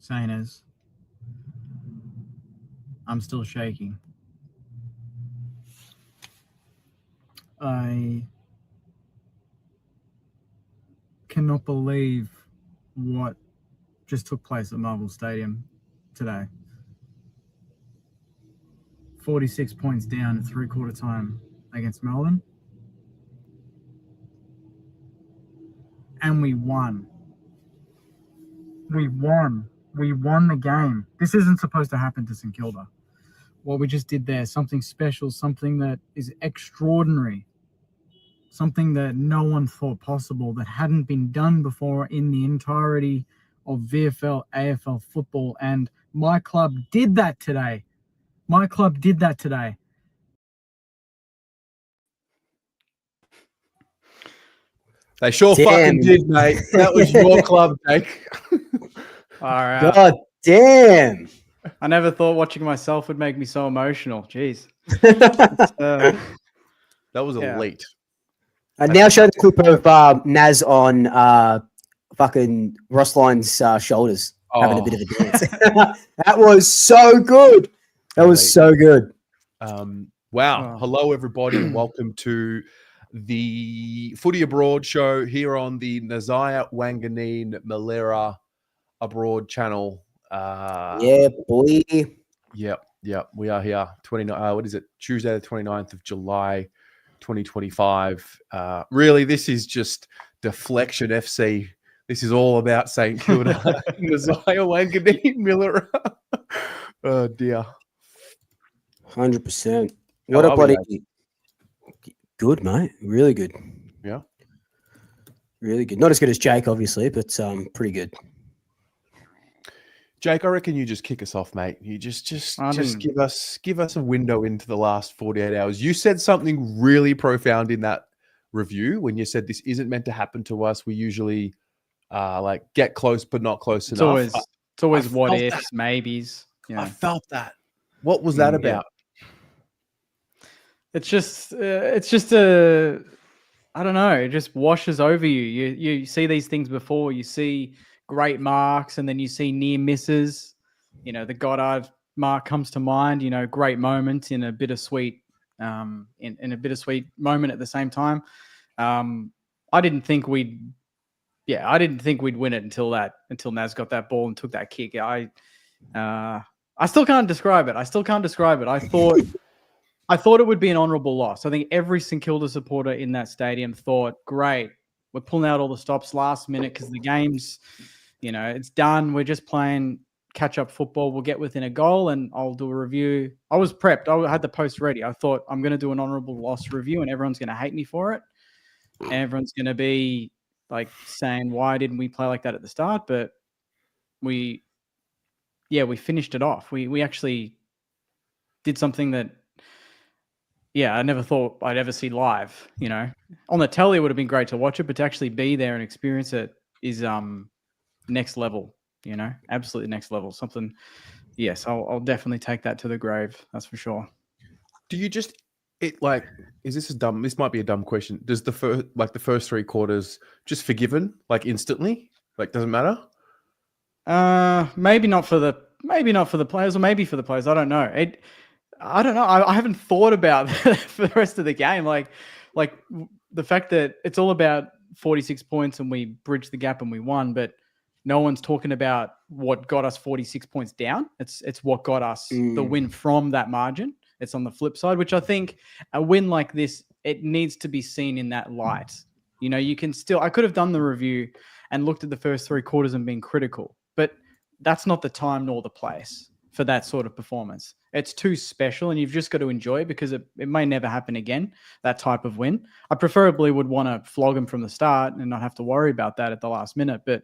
Sainers, I'm still shaking. I cannot believe what just took place at Marvel Stadium today. 46 points down at three-quarter time against Melbourne. And we won. We won the game. This isn't supposed to happen to St Kilda. What we just did there, something special, something that is extraordinary, something that no one thought possible, that hadn't been done before in the entirety of VFL, AFL football. And my club did that today. They sure fucking did, mate. That was your club, Jake. All right. God damn. I never thought watching myself would make me so emotional. Jeez. That was elite. And now show the clip of Naz on fucking Ross Lyon's shoulders, having a bit of a dance. That was so good. That was so good. Wow. Hello, everybody, and welcome to the Footy Abroad show here on the Nasiah Wanganeen-Milera Abroad channel. Yeah, boy. Yep. We are here. Tuesday, the 29th of July, 2025. Really, this is just Deflection FC. This is all about St Kilda. Nasiah Wanganeen-Milera. Oh, dear. 100%. What a bloody... Good, mate. Really good. Yeah. Really good. Not as good as Jake, obviously, but pretty good. Jake, I reckon you just kick us off, mate. You just give us a window into the last 48 hours. You said something really profound in that review when you said this isn't meant to happen to us. We usually like get close but not close enough. It's always what ifs, maybes. You know. I felt that. What was that about? It's just a, I don't know. It just washes over you. You see these things before. You see great marks, and then you see near misses. You know, the Goddard mark comes to mind. You know, great moments in a bittersweet, in a bittersweet moment at the same time. I didn't think we'd win it until Naz got that ball and took that kick. I still can't describe it. I thought it would be an honourable loss. I think every St Kilda supporter in that stadium thought, great, we're pulling out all the stops last minute because the game's, it's done. We're just playing catch-up football. We'll get within a goal and I'll do a review. I was prepped. I had the post ready. I thought I'm going to do an honourable loss review and everyone's going to hate me for it. And everyone's going to be like saying, why didn't we play like that at the start? But we finished it off. We actually did something that, I never thought I'd ever see live. On the telly, it would have been great to watch it, but to actually be there and experience it is next level. Absolutely next level. Something. Yes, I'll definitely take that to the grave. That's for sure. Do you is this dumb? This might be a dumb question. Does the first three quarters just forgiven instantly? Doesn't matter. Maybe not for the players, or maybe for the players. I don't know. I don't know. I haven't thought about that for the rest of the game. Like the fact that it's all about 46 points and we bridged the gap and we won, but no one's talking about what got us 46 points down. It's what got us the win from that margin. It's on the flip side, which I think a win like this, it needs to be seen in that light. You can still, I could have done the review and looked at the first three quarters and been critical, but that's not the time nor the place for that sort of performance. It's too special and you've just got to enjoy it because it may never happen again, that type of win. I preferably would want to flog them from the start and not have to worry about that at the last minute. But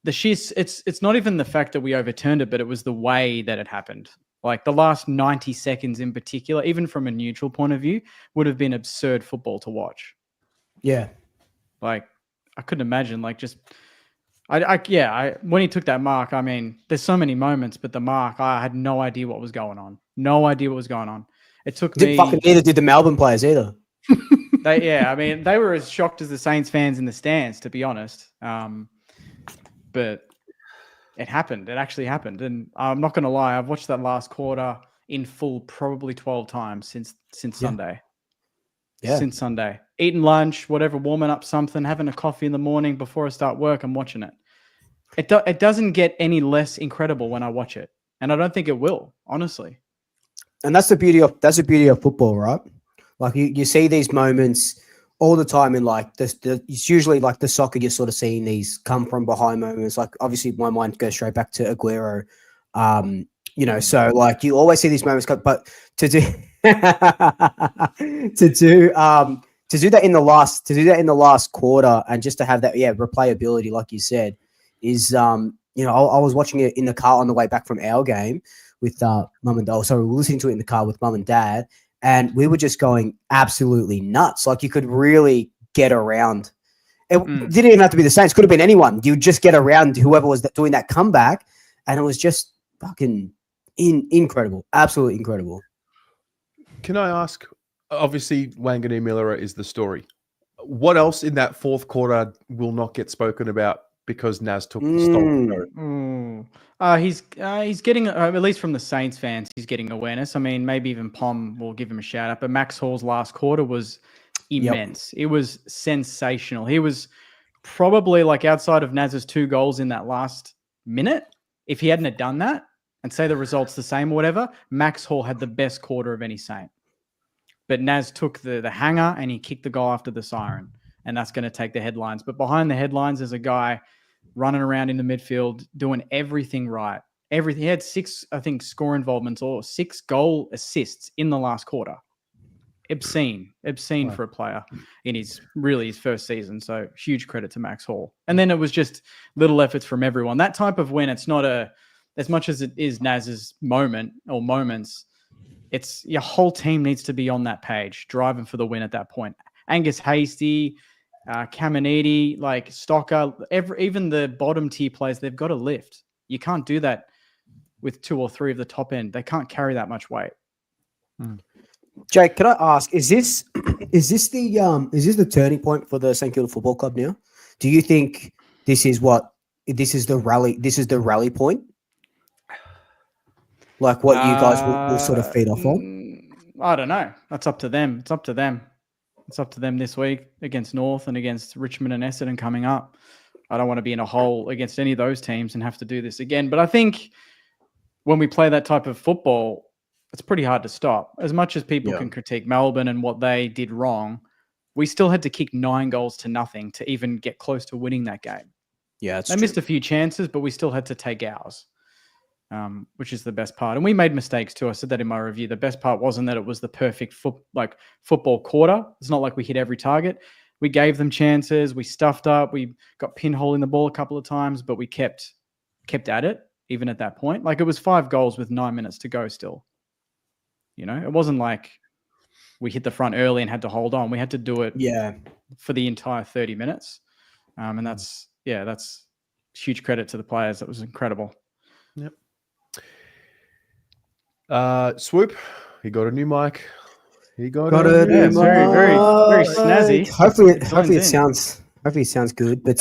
it's not even the fact that we overturned it, but it was the way that it happened. Like the last 90 seconds in particular, even from a neutral point of view, would have been absurd football to watch. Yeah. I couldn't imagine when he took that mark, I mean, there's so many moments, but the mark, I had no idea what was going on. It took me. Neither did the Melbourne players either. They were as shocked as the Saints fans in the stands, to be honest. But it happened. It actually happened. And I'm not going to lie, I've watched that last quarter in full probably 12 times since Sunday. Yeah. Since Sunday. Eating lunch, whatever, warming up something, having a coffee in the morning before I start work, I'm watching it. It doesn't get any less incredible when I watch it. And I don't think it will, honestly. And that's the beauty of football, right? Like you see these moments all the time in like it's usually like the soccer, you're sort of seeing these come from behind moments. Like obviously my mind goes straight back to Aguero. So like you always see these moments, but to do to do that in the last quarter and just to have that replayability, like you said, is I was watching it in the car on the way back from our game with mum and dad. So we were listening to it in the car with mum and dad, and we were just going absolutely nuts. Like you could really get around. It didn't even have to be the Saints. Could have been anyone. You just get around whoever was doing that comeback, and it was just fucking incredible, absolutely incredible. Can I ask? Obviously, Wanganeen-Milera is the story. What else in that fourth quarter will not get spoken about because Naz took the stop? He's getting, at least from the Saints fans, he's getting awareness. I mean, maybe even Pom will give him a shout out. But Max Hall's last quarter was immense. It was sensational. He was probably like outside of Naz's 2 goals in that last minute. If he hadn't have done that and say the result's the same or whatever, Max Hall had the best quarter of any Saint. But Naz took the hanger and he kicked the goal after the siren. And that's going to take the headlines. But behind the headlines, there's a guy running around in the midfield, doing everything right. Everything. He had 6, I think, score involvements or 6 goal assists in the last quarter. Obscene for a player in his first season. So huge credit to Max Hall. And then it was just little efforts from everyone. That type of win, it's not as much as it is Naz's moment or moments, it's your whole team needs to be on that page, driving for the win at that point. Angus Hasty, Caminiti, like Stocker, even the bottom tier players, they've got to lift. You can't do that with 2 or 3 of the top end. They can't carry that much weight. Jake, can I ask, is this the turning point for the St Kilda Football Club now? Do you think this is the rally point? Like what you guys will sort of feed off on? I don't know. That's up to them. It's up to them. It's up to them this week against North and against Richmond and Essendon coming up. I don't want to be in a hole against any of those teams and have to do this again. But I think when we play that type of football, it's pretty hard to stop. As much as people can critique Melbourne and what they did wrong, we still had to kick 9-0 to even get close to winning that game. Yeah, they missed a few chances, but we still had to take ours. Which is the best part. And we made mistakes too. I said that in my review. The best part wasn't that it was the perfect football quarter. It's not like we hit every target. We gave them chances. We stuffed up. We got pinholing the ball a couple of times, but we kept at it even at that point. Like it was 5 goals with 9 minutes to go still. It wasn't like we hit the front early and had to hold on. We had to do it for the entire 30 minutes. And that's huge credit to the players. That was incredible. Yep. Swoop, he got a new mic. He got a new mic. Very, very, very snazzy. Hopefully it sounds good. But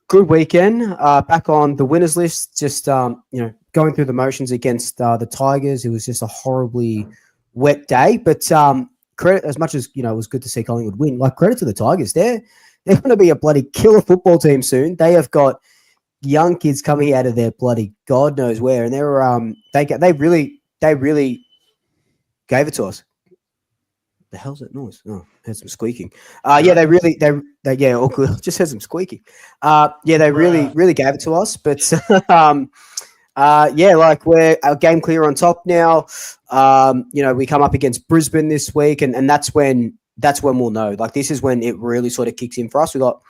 good weekend. Back on the winners list. Just going through the motions against the Tigers. It was just a horribly wet day. But credit, as much as it was good to see Collingwood win. Like credit to the Tigers. They're going to be a bloody killer football team soon. They have got young kids coming out of their bloody God knows where, and they really gave it to us. The hell's that noise? Oh, I heard some squeaking. All good. Just heard some squeaking. They really gave it to us. But we're our game clear on top now. We come up against Brisbane this week, and that's when we'll know. Like this is when it really sort of kicks in for us. We got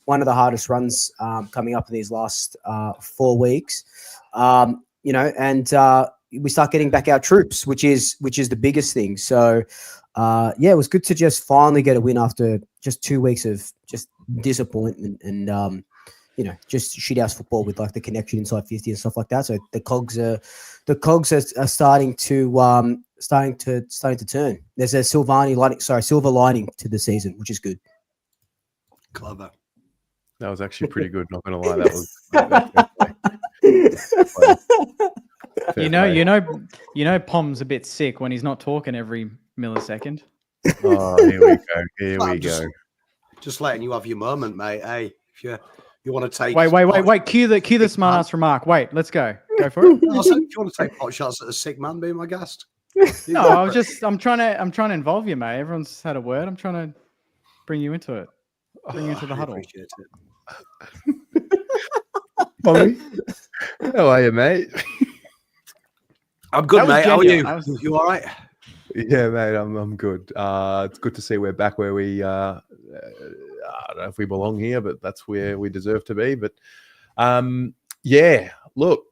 one of the hardest runs coming up in these last 4 weeks, and we start getting back our troops, which is the biggest thing. So, it was good to just finally get a win after just 2 weeks of just disappointment and just shithouse football with like the connection inside 50 and stuff like that. So the cogs are starting to turn. There's a silver lining to the season, which is good. Clever. That was actually pretty good. Not going to lie, that was. You know, Pom's a bit sick when he's not talking every millisecond. Oh, here we go. Here we go. Just letting you have your moment, mate. Hey, if you want to take Wait. Cue the smart ass remark. Wait, let's go. Go for it. I said, if you want to take pot shots at a sick man, be my guest. No, I'm trying to involve you, mate. Everyone's had a word. I'm trying to bring you into it. Bring you into the huddle. Appreciate it. Bobby, how are you, mate? I'm good, mate. How are you? Was... You all right? Yeah, mate. I'm good. It's good to see we're back where we. I don't know if we belong here, but that's where we deserve to be. But yeah. Look,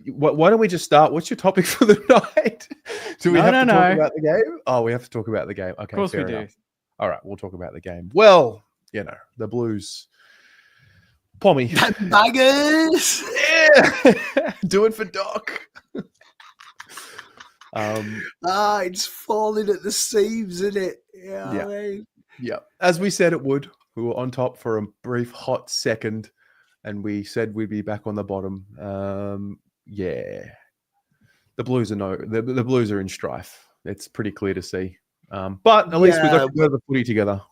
why don't we just start? What's your topic for the night? Do we have to talk about the game? Oh, we have to talk about the game. Okay, of course fair we enough. do. All right, we'll talk about the game. Well, the Blues. Pommy. Bangers! Yeah! Do it for Doc. It's falling at the seams, isn't it? Yeah. Yeah. I mean... Yeah. As we said it would. We were on top for a brief hot second, and we said we'd be back on the bottom. Yeah. The Blues are the Blues are in strife. It's pretty clear to see. But at least we got to go to the footy together.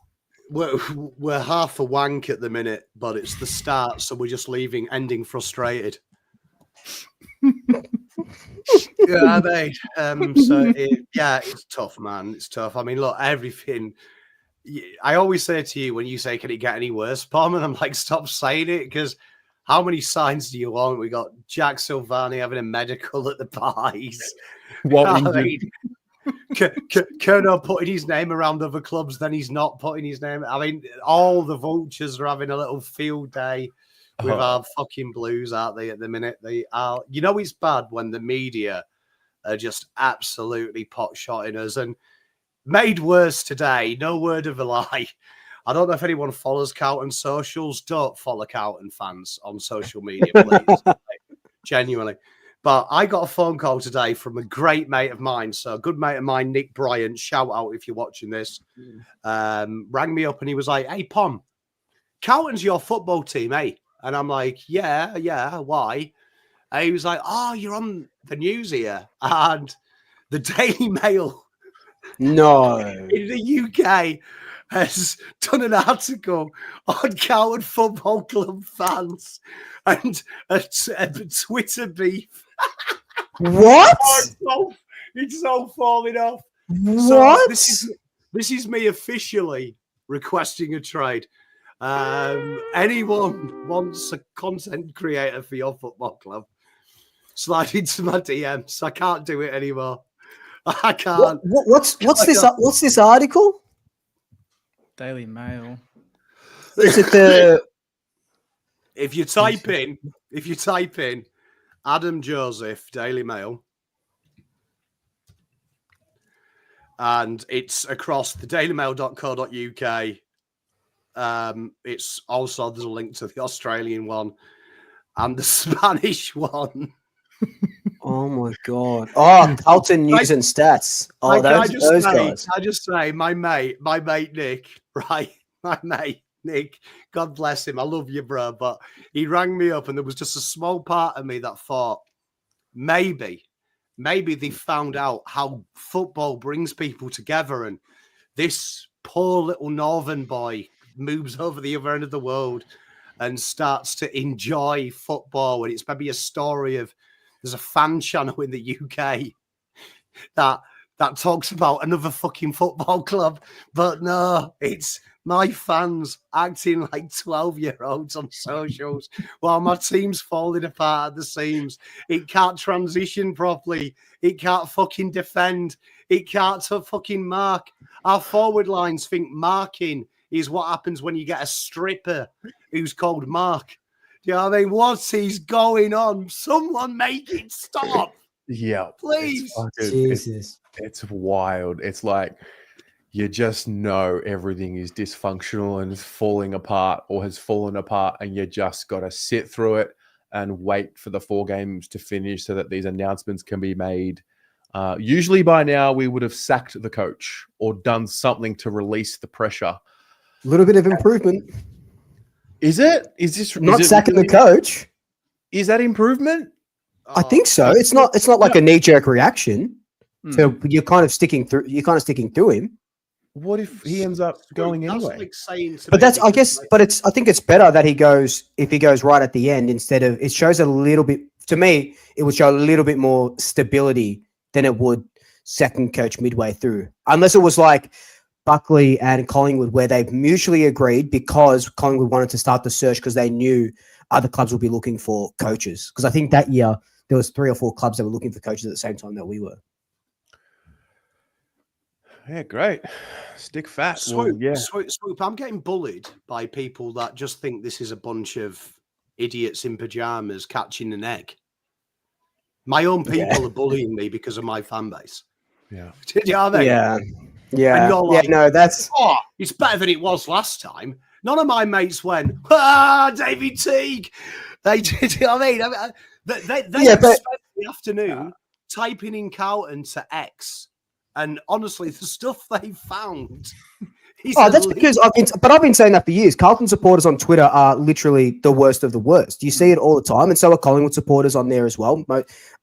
We're half a wank at the minute, but it's the start, so we're just ending frustrated. Yeah, mate. It's tough, man. It's tough. I mean, look, everything. I always say to you when you say, "Can it get any worse, Pom?" And I'm like, "Stop saying it," because how many signs do you want? We got Jack Silvani having a medical at the pies. Kerno putting his name around other clubs, then he's not putting his name. I mean, all the vultures are having a little field day with our fucking Blues, aren't they, at the minute? They are. You know, it's bad when the media are just absolutely pot-shotting us. And made worse today, no word of a lie. I don't know if anyone follows Carlton socials. Don't follow Carlton fans on social media, please. Genuinely. But I got a phone call today from a great mate of mine. So a good mate of mine, Nick Bryant, shout out if you're watching this, rang me up and he was like, "Hey, Pom, Carlton's your football team, eh?" And I'm like, yeah, why? And he was like, "Oh, you're on the news here." And the Daily Mail in the UK has done an article on Carlton Football Club fans and a Twitter beef. What? It's all falling off. What? So this is me officially requesting a trade. Anyone wants a content creator for your football club, slide into my DMs. I can't do it anymore. I can't. What's this article? Daily Mail. Is it the? If you type in Adam Joseph Daily Mail, and it's across the dailymail.co.uk. It's also, there's a link to the Australian one and the Spanish one. Oh my god! Oh, Carlton news and stats. Oh, those guys. I just say, my mate Nick, right? My mate Nick, God bless him. I love you, bro. But he rang me up, and there was just a small part of me that thought maybe they found out how football brings people together, and this poor little northern boy moves over the other end of the world and starts to enjoy football. And it's maybe a story of, there's a fan channel in the UK that talks about another fucking football club, but no, it's my fans acting like 12-year-olds on socials while my team's falling apart at the seams. It can't transition properly. It can't fucking defend. It can't fucking mark. Our forward lines think marking is what happens when you get a stripper who's called Mark. Do you know what I mean? What is going on? Someone make it stop. Yeah. Please. Jesus. It's wild. It's like, you just know everything is dysfunctional and is falling apart or has fallen apart, and you just got to sit through it and wait for the 4 games to finish so that these announcements can be made. Usually by now we would have sacked the coach or done something to release the pressure. A little bit of improvement. Is it? Is this Not is it sacking really- the coach. Is that improvement? I think so. It's not like a knee jerk reaction. So you're kind of sticking through him. What if he ends up going That's anyway? like saying to But me that's I because, guess like, but I think it's better that he goes right at the end instead of it shows a little bit to me, it would show a little bit more stability than it would second coach midway through. Unless it was like Buckley and Collingwood where they've mutually agreed because Collingwood wanted to start the search because they knew other clubs would be looking for coaches. Because I think that year there was 3 or 4 clubs that were looking for coaches at the same time that we were. Yeah, great. Stick fat. Swoop, Well, yeah. Swoop, I'm getting bullied by people that just think this is a bunch of idiots in pajamas catching an egg. My own people are bullying me because of my fan base. Yeah. Do you know what I mean? Yeah. And Yeah. you're like, no, that's oh, it's better than it was last time. None of my mates went, David Teague. They did, you know what I mean? They Yeah, but- spent the afternoon typing in Carlton to X. And honestly, the stuff they found. that's because I've been saying that for years. Carlton supporters on Twitter are literally the worst of the worst. You see it all the time, and so are Collingwood supporters on there as well.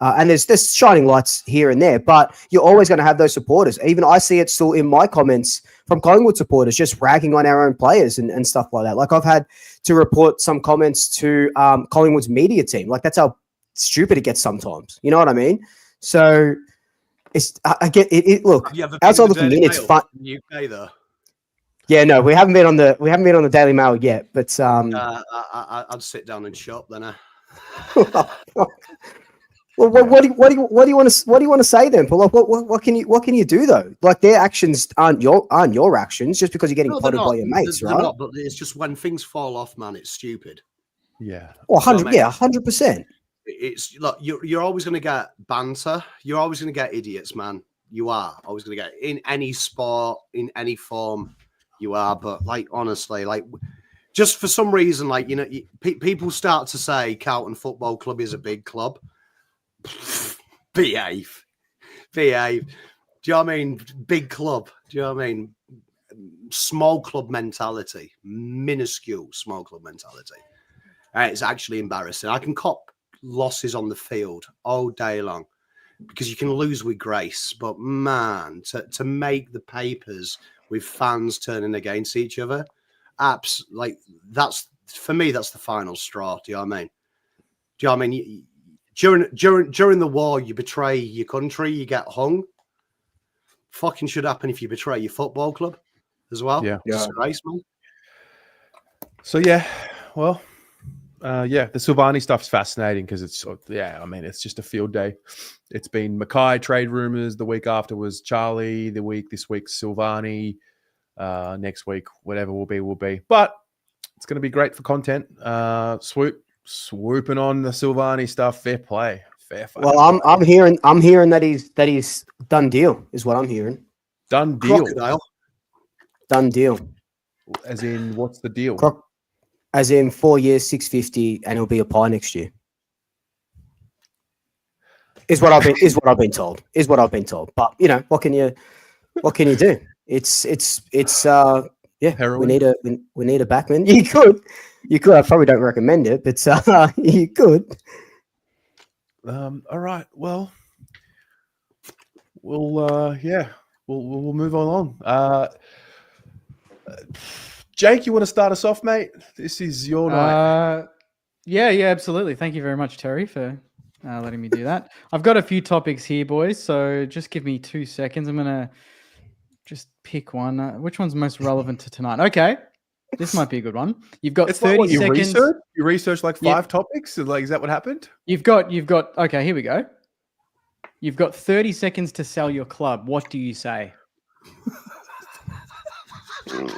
And there's shining lights here and there, but you're always going to have those supporters. Even I see it still in my comments from Collingwood supporters, just ragging on our own players and stuff like that. Like I've had to report some comments to Collingwood's media team. Like that's how stupid it gets sometimes. You know what I mean? So. I get it. Look, outside looking in, it's fun. UK though. Yeah, no, we haven't been on the Daily Mail yet, but I'd sit down and shop then. Well, what do you want to say then, Paul? Like, what can you do though? Like their actions aren't your actions just because you're getting potted by your mates, they're right? not, but it's just when things fall off, man, it's stupid. Yeah. Well, 100%. It's look, you're always going to get banter. You're always going to get idiots, man. You are always going to get in any sport, in any form. You are, but like honestly, like just for some reason, like people start to say Carlton Football Club is a big club. Behave. Do you know what I mean? Big club. Do you know what I mean? Small club mentality, minuscule small club mentality. It's actually embarrassing. I can cop losses on the field all day long because you can lose with grace, but man, to make the papers with fans turning against each other, like that's for me, that's the final straw. Do you know what I mean? Do you know what I mean? During the war, you betray your country, you get hung. Fucking should happen if you betray your football club as well. Yeah. Disgrace, man. So yeah, well. The Silvani stuff's fascinating because it's it's just a field day. It's been Mackay trade rumors. The week after was Charlie. This week Silvani. Next week, whatever will be. But it's going to be great for content. Swooping on the Silvani stuff. Fair play. Well, I'm hearing that he's done deal is what I'm hearing. Done deal. Crocodile. Done deal. As in, what's the deal? As in 4 years, 650, and he'll be a pie next year. Is what I've been told. But what can you do? It's Heroin? we need a backman. You could. I probably don't recommend it, but you could. All right. Well, we'll move on. Jake, you want to start us off, mate? This is your night. Yeah, absolutely. Thank you very much, Terry, for letting me do that. I've got a few topics here, boys, so just give me 2 seconds. I'm going to just pick one. Which one's most relevant to tonight? Okay, this might be a good one. You've got It's 30 like what, seconds. You researched like 5 topics? Like, is that what happened? You've got. Okay, here we go. You've got 30 seconds to sell your club. What do you say?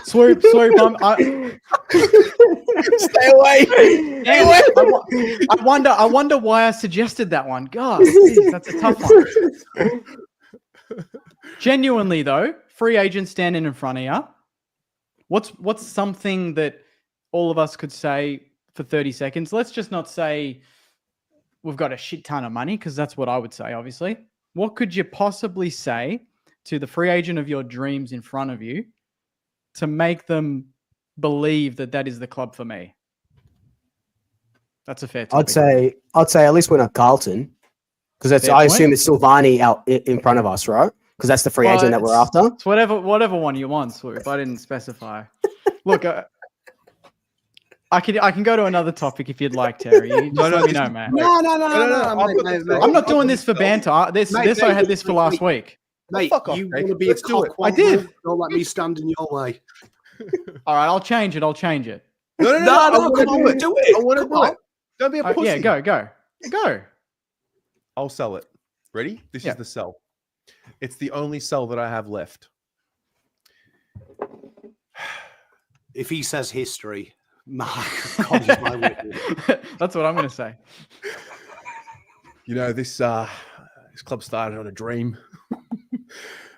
Swoop. Stay away. I wonder why I suggested that one. God, geez, that's a tough one. Genuinely though, free agent standing in front of you. What's something that all of us could say for 30 seconds? Let's just not say we've got a shit ton of money, because that's what I would say, obviously. What could you possibly say to the free agent of your dreams in front of you to make them believe that is the club for me? That's a fair topic. I'd say at least we're not Carlton, because Fair I point. assume it's Silvani out in front of us, right? Because that's the free Well, agent that we're after. It's whatever one you want, Swoop. I didn't specify. Look, I can go to another topic if you'd like, Terry. You just let me know, man. No. I'm not doing this for banter. This I had this for last week. Mate, Fuck off, you Jake. want to be Let's a do it. cock one, I did. Don't let me stand in your way. All right, I'll change it. No, I wanna do it. I want to Come do on. it. Don't be a pussy. Yeah, go. I'll sell it. Ready? This Yeah. is the sell. It's the only sell that I have left. If he says history, my God, is my witness. That's what I'm going to say. You know, this club started on a dream.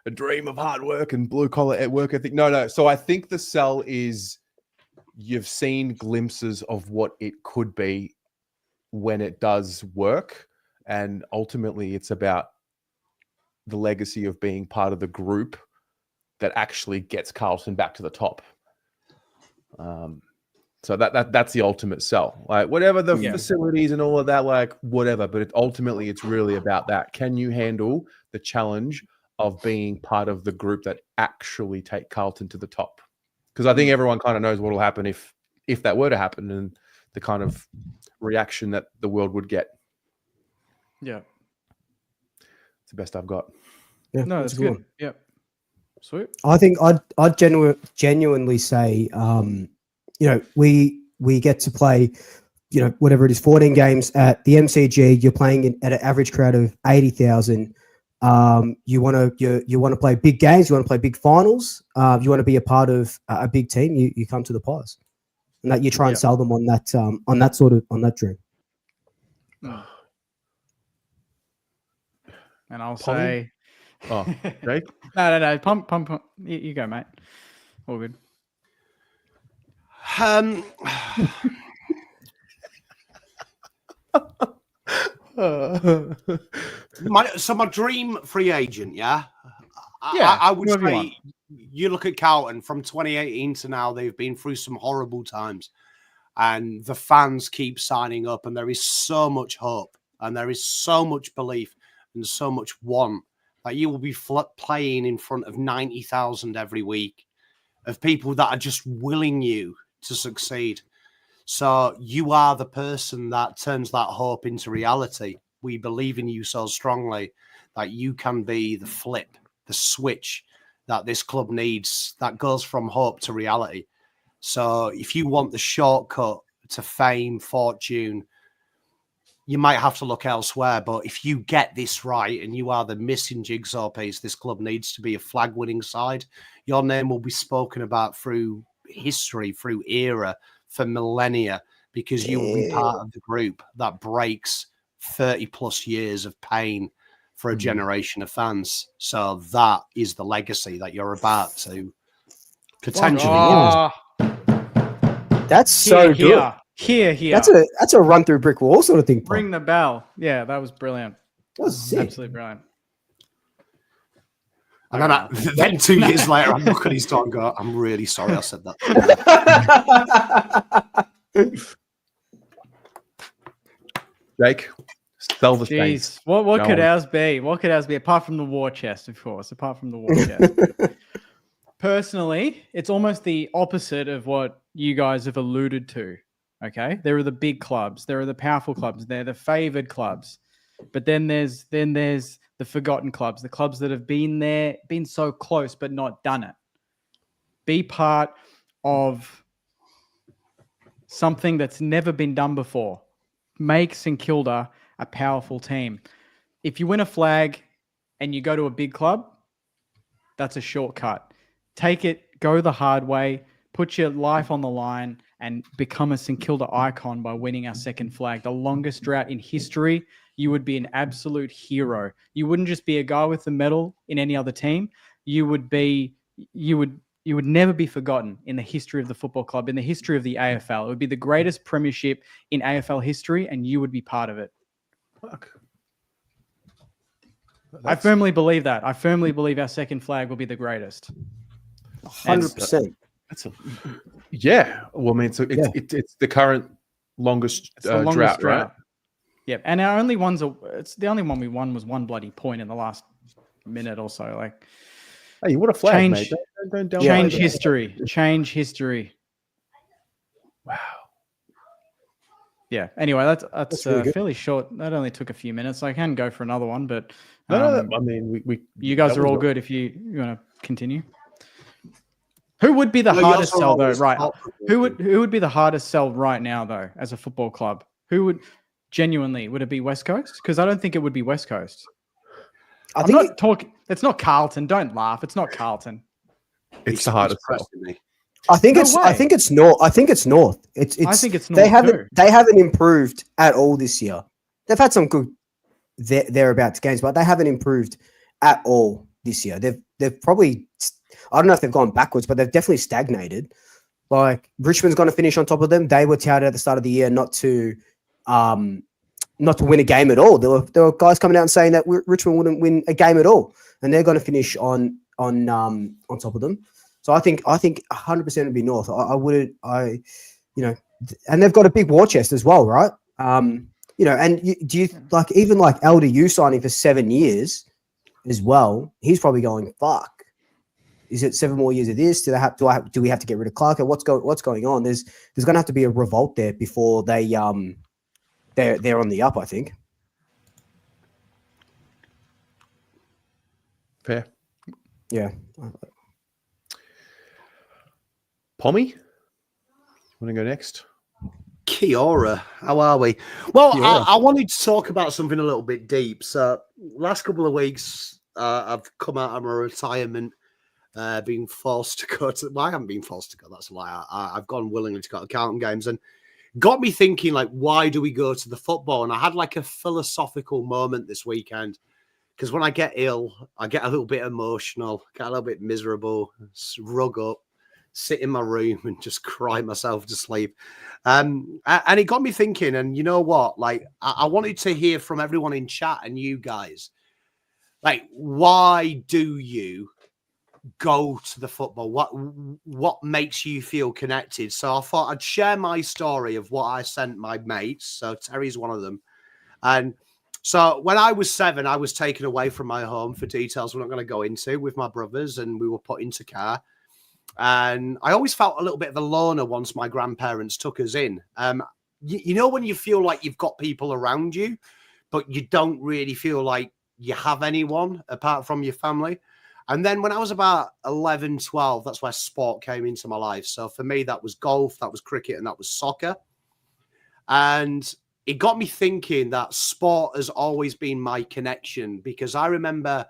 A dream of hard work and blue collar work ethic. No. So I think the sell is you've seen glimpses of what it could be when it does work. And ultimately, it's about the legacy of being part of the group that actually gets Carlton back to the top. So that's the ultimate sell. Like whatever the facilities and all of that, like whatever. But ultimately, it's really about that. Can you handle the challenge of being part of the group that actually take Carlton to the top? Because I think everyone kind of knows what will happen if that were to happen, and the kind of reaction that the world would get. Yeah. It's the best I've got. Yeah, No, that's a good good. one. Yep. Sweet. I think I'd genuinely say, we get to play, whatever it is, 14 games at the MCG. You're playing at an average crowd of 80,000. You want to play big games. You want to play big finals. You want to be a part of a big team. You come to the Pies, and that you try and sell them on that dream. And I'll say, Oh, Jake? no. Pump. You go, mate. All good. My dream free agent, Yeah, I would whoever you say want. you look at Carlton from 2018 to now, they've been through some horrible times, and the fans keep signing up, and there is so much hope, and there is so much belief, and so much want that you will be playing in front of 90,000 every week of people that are just willing you to succeed. So you are the person that turns that hope into reality. We believe in you so strongly that you can be the flip, the switch that this club needs that goes from hope to reality. So if you want the shortcut to fame, fortune, you might have to look elsewhere. But if you get this right and you are the missing jigsaw piece, this club needs to be a flag-winning side. Your name will be spoken about through history, through era, for millennia, because you will be part of the group that breaks 30 plus years of pain for a generation of fans. So that is the legacy that you're about to potentially That's so good. Here. That's a run through brick wall sort of thing. Ring the bell. Yeah, that was brilliant. That was sick. Absolutely brilliant. And then 2 years later, I'm looking at his dog and go, I'm really sorry I said that. Jake, sell the Saints. Jeez, what Go could on. ours be? What could ours be apart from the war chest, of course? Apart from the war chest. Personally, it's almost the opposite of what you guys have alluded to. Okay, there are the big clubs, there are the powerful clubs, they're the favored clubs, but then there's the forgotten clubs, the clubs that have been there, been so close but not done it. Be part of something that's never been done before. Make St Kilda a powerful team. If you win a flag and you go to a big club, that's a shortcut. Take it, go the hard way, put your life on the line, and become a St Kilda icon by winning our second flag. The longest drought in history, you would be an absolute hero. You wouldn't just be a guy with the medal in any other team. You would never be forgotten in the history of the football club, in the history of the AFL. It would be the greatest premiership in AFL history, and you would be part of it. Fuck. I firmly believe that. I firmly believe our second flag will be the greatest. 100%. Yeah. Well, I mean, so it's the current longest, It's the longest drought, drought. right? Yep. And our only it's the only one we won was one bloody point in the last minute or so. Like, Hey, what a flag, Change- mate. Don't downplay change that. history. Change history. Wow. Yeah. Anyway, that's really good. fairly short. That only took a few minutes. I can go for another one, but No, I mean, we you guys that are was all a- good if you want to continue. Who would be the No, yours hardest are sell though? always Right. thought-provoking. Who would be the hardest sell right now though as a football club? Who would genuinely, would it be West Coast? Because I don't think it would be West Coast. I I'm think not talking. It's not Carlton. Don't laugh. It's not Carlton. It's the hardest sell. pressing me. I think No it's way. I think it's North. I think it's North. It's I think it's they North too. haven't improved at all this year. They've had some good thereabouts games, but they haven't improved at all this year. They've probably, I don't know if they've gone backwards, but they've definitely stagnated. Like Richmond's going to finish on top of them. They were touted at the start of the year not to win a game at all. There were guys coming out and saying that Richmond wouldn't win a game at all, and they're going to finish on top of them. So I think 100% would be North. And they've got a big war chest as well, right? And do you like even like LDU signing for 7 years as well? He's probably going, fuck. Is it 7 more years of this? Do we have to get rid of Clark? What's going on? There's going to have to be a revolt there before they're on the up, I think. Fair. Yeah. Pommy, want to go next? Kia ora. How are we? Well, Kia ora. I wanted to talk about something a little bit deep. So, last couple of weeks, I've come out of my retirement, being forced to go to. Well, I haven't been forced to go. That's a lie. I've gone willingly to go to Carlton games, and got me thinking, like, why do we go to the football? And I had like a philosophical moment this weekend, because when I get ill, I get a little bit emotional, get a little bit miserable, rug up, sit in my room and just cry myself to sleep. And it got me thinking, and you know what? Like, I wanted to hear from everyone in chat and you guys, like, why do you go to the football? What makes you feel connected? So I thought I'd share my story of what I sent my mates. So Terry's one of them. And so when I was 7, I was taken away from my home for details we're not going to go into with my brothers, and we were put into car. And I always felt a little bit of a loner once my grandparents took us in. You know, when you feel like you've got people around you, but you don't really feel like you have anyone apart from your family. And then when I was about 11, 12, that's where sport came into my life. So for me, that was golf, that was cricket, and that was soccer. And it got me thinking that sport has always been my connection, because I remember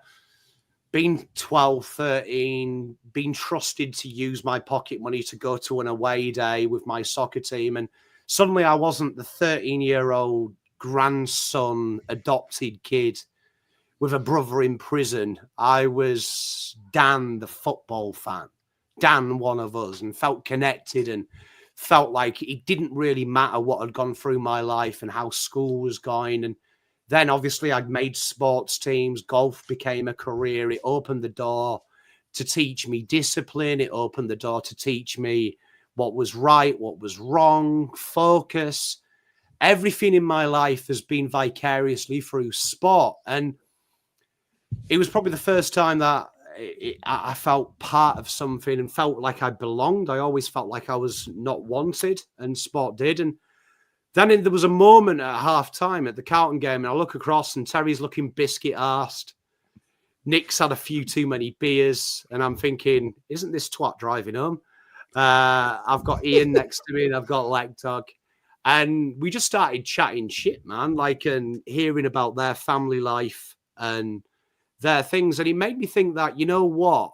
being 12, 13, being trusted to use my pocket money to go to an away day with my soccer team. And suddenly I wasn't the 13-year-old grandson, adopted kid with a brother in prison. I was Dan, the football fan, Dan, one of us, and felt connected and felt like it didn't really matter what had gone through my life and how school was going. And then obviously I'd made sports teams. Golf became a career. It opened the door to teach me discipline. It opened the door to teach me what was right, what was wrong, focus. Everything in my life has been vicariously through sport. And it was probably the first time that I felt part of something and felt like I belonged. I always felt like I was not wanted, and sport did. And then there was a moment at half time at the Carlton game, and I look across and Terry's looking biscuit-arsed. Nick's had a few too many beers, and I'm thinking, isn't this twat driving home? I've got Ian next to me, and I've got Lectog. And we just started chatting shit, man, like, and hearing about their family life and their things. And it made me think that, you know what?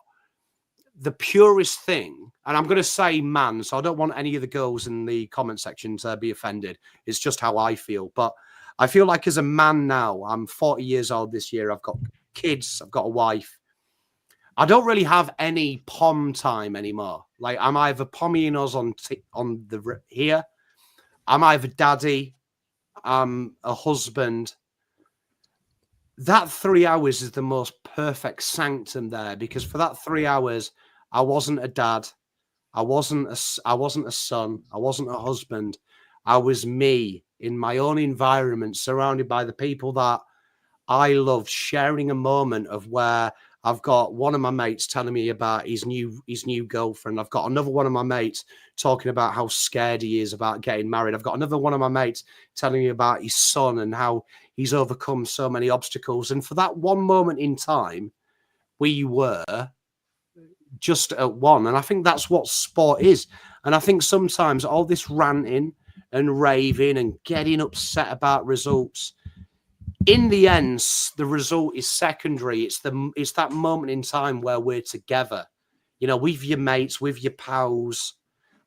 The purest thing, and I'm going to say man, so I don't want any of the girls in the comment section to be offended. It's just how I feel. But I feel like as a man now, I'm 40 years old this year. I've got kids. I've got a wife. I don't really have any pom time anymore. Like, I'm either pommying us on the here. I'm either daddy. I'm a husband. That 3 hours is the most perfect sanctum there, because for that 3 hours, I wasn't a dad. I wasn't a son. I wasn't a husband. I was me in my own environment, surrounded by the people that I love, sharing a moment of where I've got one of my mates telling me about his new girlfriend. I've got another one of my mates talking about how scared he is about getting married. I've got another one of my mates telling me about his son and how he's overcome so many obstacles. And for that one moment in time, we were just at one. And I think that's what sport is. And I think sometimes all this ranting and raving and getting upset about results, in the end, the result is secondary. It's that moment in time where we're together, with your mates, with your pals.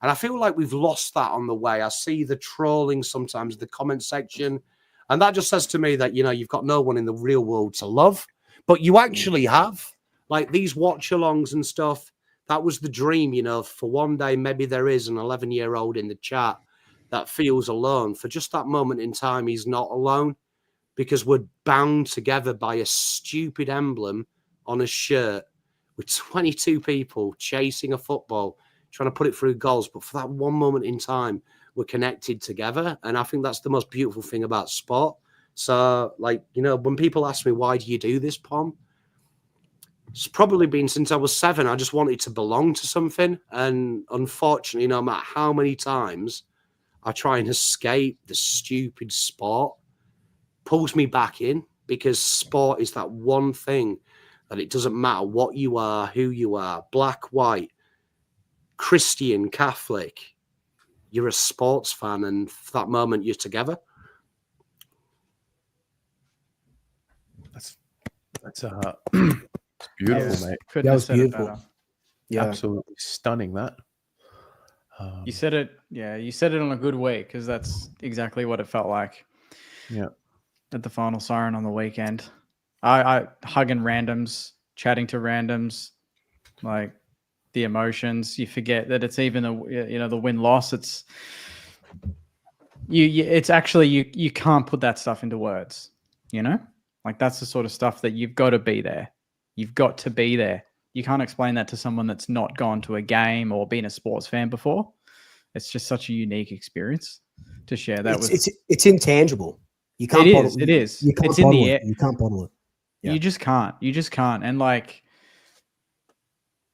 And I feel like we've lost that on the way. I see the trolling sometimes in the comment section. And that just says to me that, you've got no one in the real world to love. But you actually have. Like these watch-alongs and stuff, that was the dream, for one day, maybe there is an 11-year-old in the chat that feels alone. For just that moment in time, he's not alone. Because we're bound together by a stupid emblem on a shirt with 22 people chasing a football, trying to put it through goals. But for that one moment in time, we're connected together. And I think that's the most beautiful thing about sport. So, when people ask me, why do you do this, Pom? It's probably been since I was 7. I just wanted to belong to something. And unfortunately, no matter how many times I try and escape the stupid sport, pulls me back in, because sport is that one thing that it doesn't matter what you are, who you are, black, white, Christian, Catholic, you're a sports fan, and for that moment you're together. That's beautiful, mate. Couldn't That have was said it beautiful. better. Yeah. Absolutely stunning, that. You said it. Yeah, you said it on a good week, because that's exactly what it felt like. Yeah. At the final siren on the weekend, I hugging randoms, chatting to randoms, like the emotions. You forget that it's even the win loss. It's it's actually you can't put that stuff into words. Like that's the sort of stuff that you've got to be there. You've got to be there. You can't explain that to someone that's not gone to a game or been a sports fan before. It's just such a unique experience to share that with. It's intangible. You can't. It is. You can't it's in the air. You can't bottle it. Yeah. You just can't. And like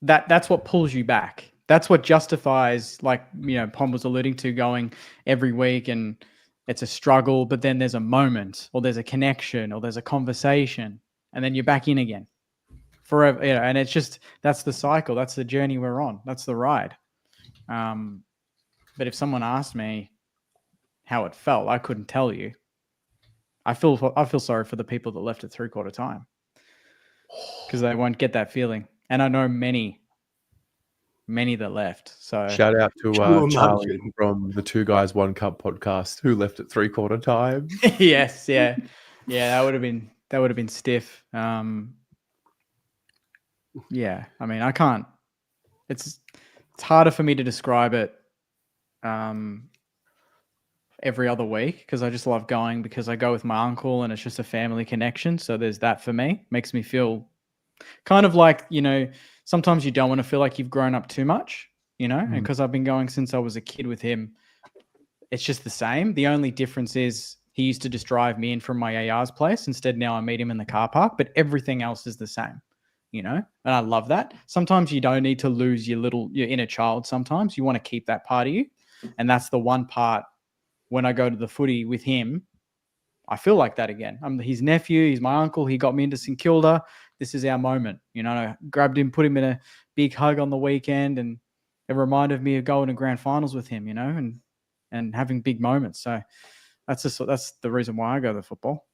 that's what pulls you back. That's what justifies, like, Pom was alluding to, going every week and it's a struggle, but then there's a moment or there's a connection or there's a conversation and then you're back in again forever. And it's just, that's the cycle. That's the journey we're on. That's the ride. But if someone asked me how it felt, I couldn't tell you. I feel sorry for the people that left at 3/4 time, because they won't get that feeling. And I know many that left. So shout out to Charlie from the Two Guys One Cup podcast, who left at 3/4 time. Yes, yeah, that would have been stiff. Yeah, I mean, I can't. It's harder for me to describe it. Every other week, because I just love going, because I go with my uncle and it's just a family connection. So there's that for me. Makes me feel kind of like, sometimes you don't want to feel like you've grown up too much, and because I've been going since I was a kid with him, it's just the same. The only difference is he used to just drive me in from my AR's place. Instead, now I meet him in the car park, but everything else is the same, and I love that. Sometimes you don't need to lose your inner child. Sometimes you want to keep that part of you. And that's the one part. When I go to the footy with him, I feel like that again. I'm his nephew. He's my uncle. He got me into St Kilda. This is our moment. I grabbed him, put him in a big hug on the weekend, and it reminded me of going to grand finals with him, and having big moments. So that's the reason why I go to football.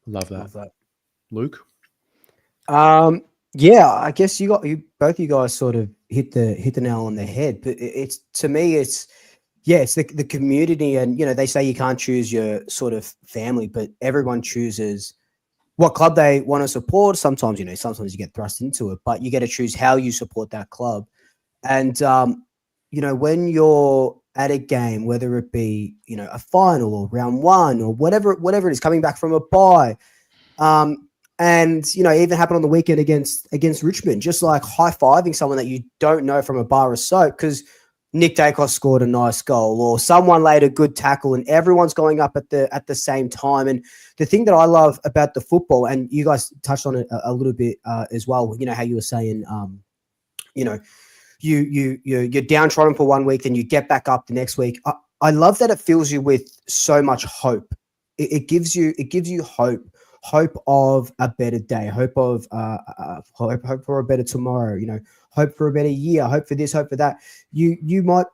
Love that. Luke? Yeah, I guess both of you guys sort of hit the nail on the head. But it's the community, and they say you can't choose your sort of family, but everyone chooses what club they want to support. Sometimes you get thrust into it, but you get to choose how you support that club. And when you're at a game, whether it be a final or round one or whatever it is, coming back from a bye, and even happened on the weekend against Richmond, just like high-fiving someone that you don't know from a bar of soap, because Nick Dacos scored a nice goal, or someone laid a good tackle, and everyone's going up at the same time. And the thing that I love about the football, and you guys touched on it a little bit as well, you know, how you were saying, you know, you're downtrodden for 1 week, then you get back up the next week. I love that it fills you with so much hope. It gives you hope of a better day, hope of hope for a better tomorrow, you know, hope for a better year, hope for this, hope for that. You might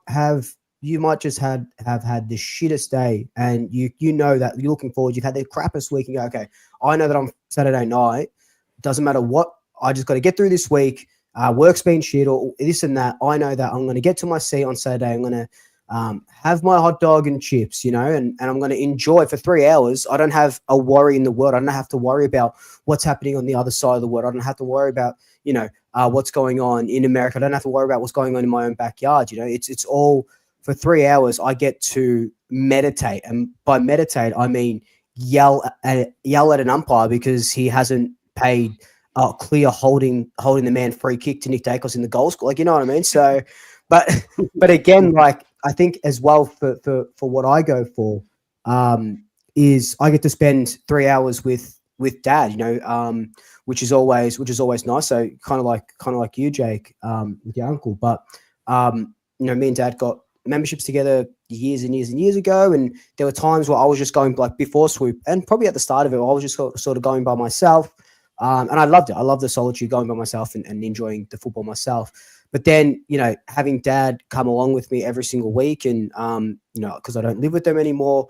just have had the shittest day, and you know that you're looking forward. You've had the crappiest week, and you go, okay, I know that on Saturday night, doesn't matter what, I just got to get through this week. Work's been shit or this and that. I know that I'm going to get to my seat on Saturday. I'm going to have my hot dog and chips, you know, and I'm going to enjoy for 3 hours. I don't have a worry in the world. I don't have to worry about what's happening on the other side of the world. I don't have to worry about, you know, what's going on in America. I don't have to worry about what's going on in my own backyard. You know, it's all for 3 hours. I get to meditate, and by meditate, I mean yell at an umpire because he hasn't paid clear holding the man free kick to Nick Dacos in the goal score. Like, you know what I mean? So, but again, like, I think as well for what I go for is I get to spend 3 hours with Dad, you know, which is always nice. So kind of like you, Jake, with your uncle. But you know, me and Dad got memberships together years and years and years ago, and there were times where I was just going, like, before Swoop, and probably at the start of it, I was just sort of going by myself, and I loved it. I love the solitude, going by myself and enjoying the football myself. But then, you know, having Dad come along with me every single week, and you know, because I don't live with them anymore,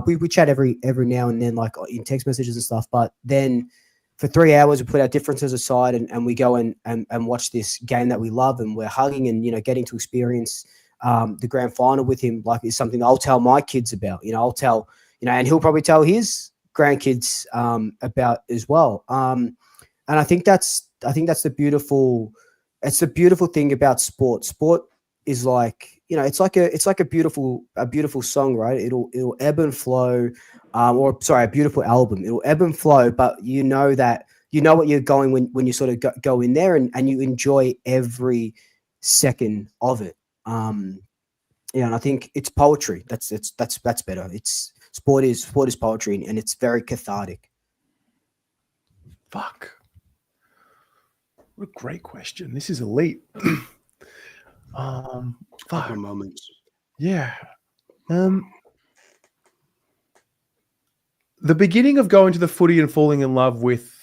we chat every now and then, like in text messages and stuff. But then for 3 hours, we put our differences aside, and we go and watch this game that we love, and we're hugging, and, you know, getting to experience the grand final with him, like, is something I'll tell my kids about. You know, I'll tell, you know, and he'll probably tell his grandkids about as well. And I think that's the beautiful. It's the beautiful thing about sport. Sport is like, you know, it's like a beautiful song, right? It'll ebb and flow, a beautiful album. It'll ebb and flow, but you know that you know what you're going when you sort of go in there, and you enjoy every second of it. Yeah, and I think it's poetry. That's better. It's sport is poetry, and it's very cathartic. Fuck. What a great question. This is elite. Fuck moments. Yeah. The beginning of going to the footy and falling in love with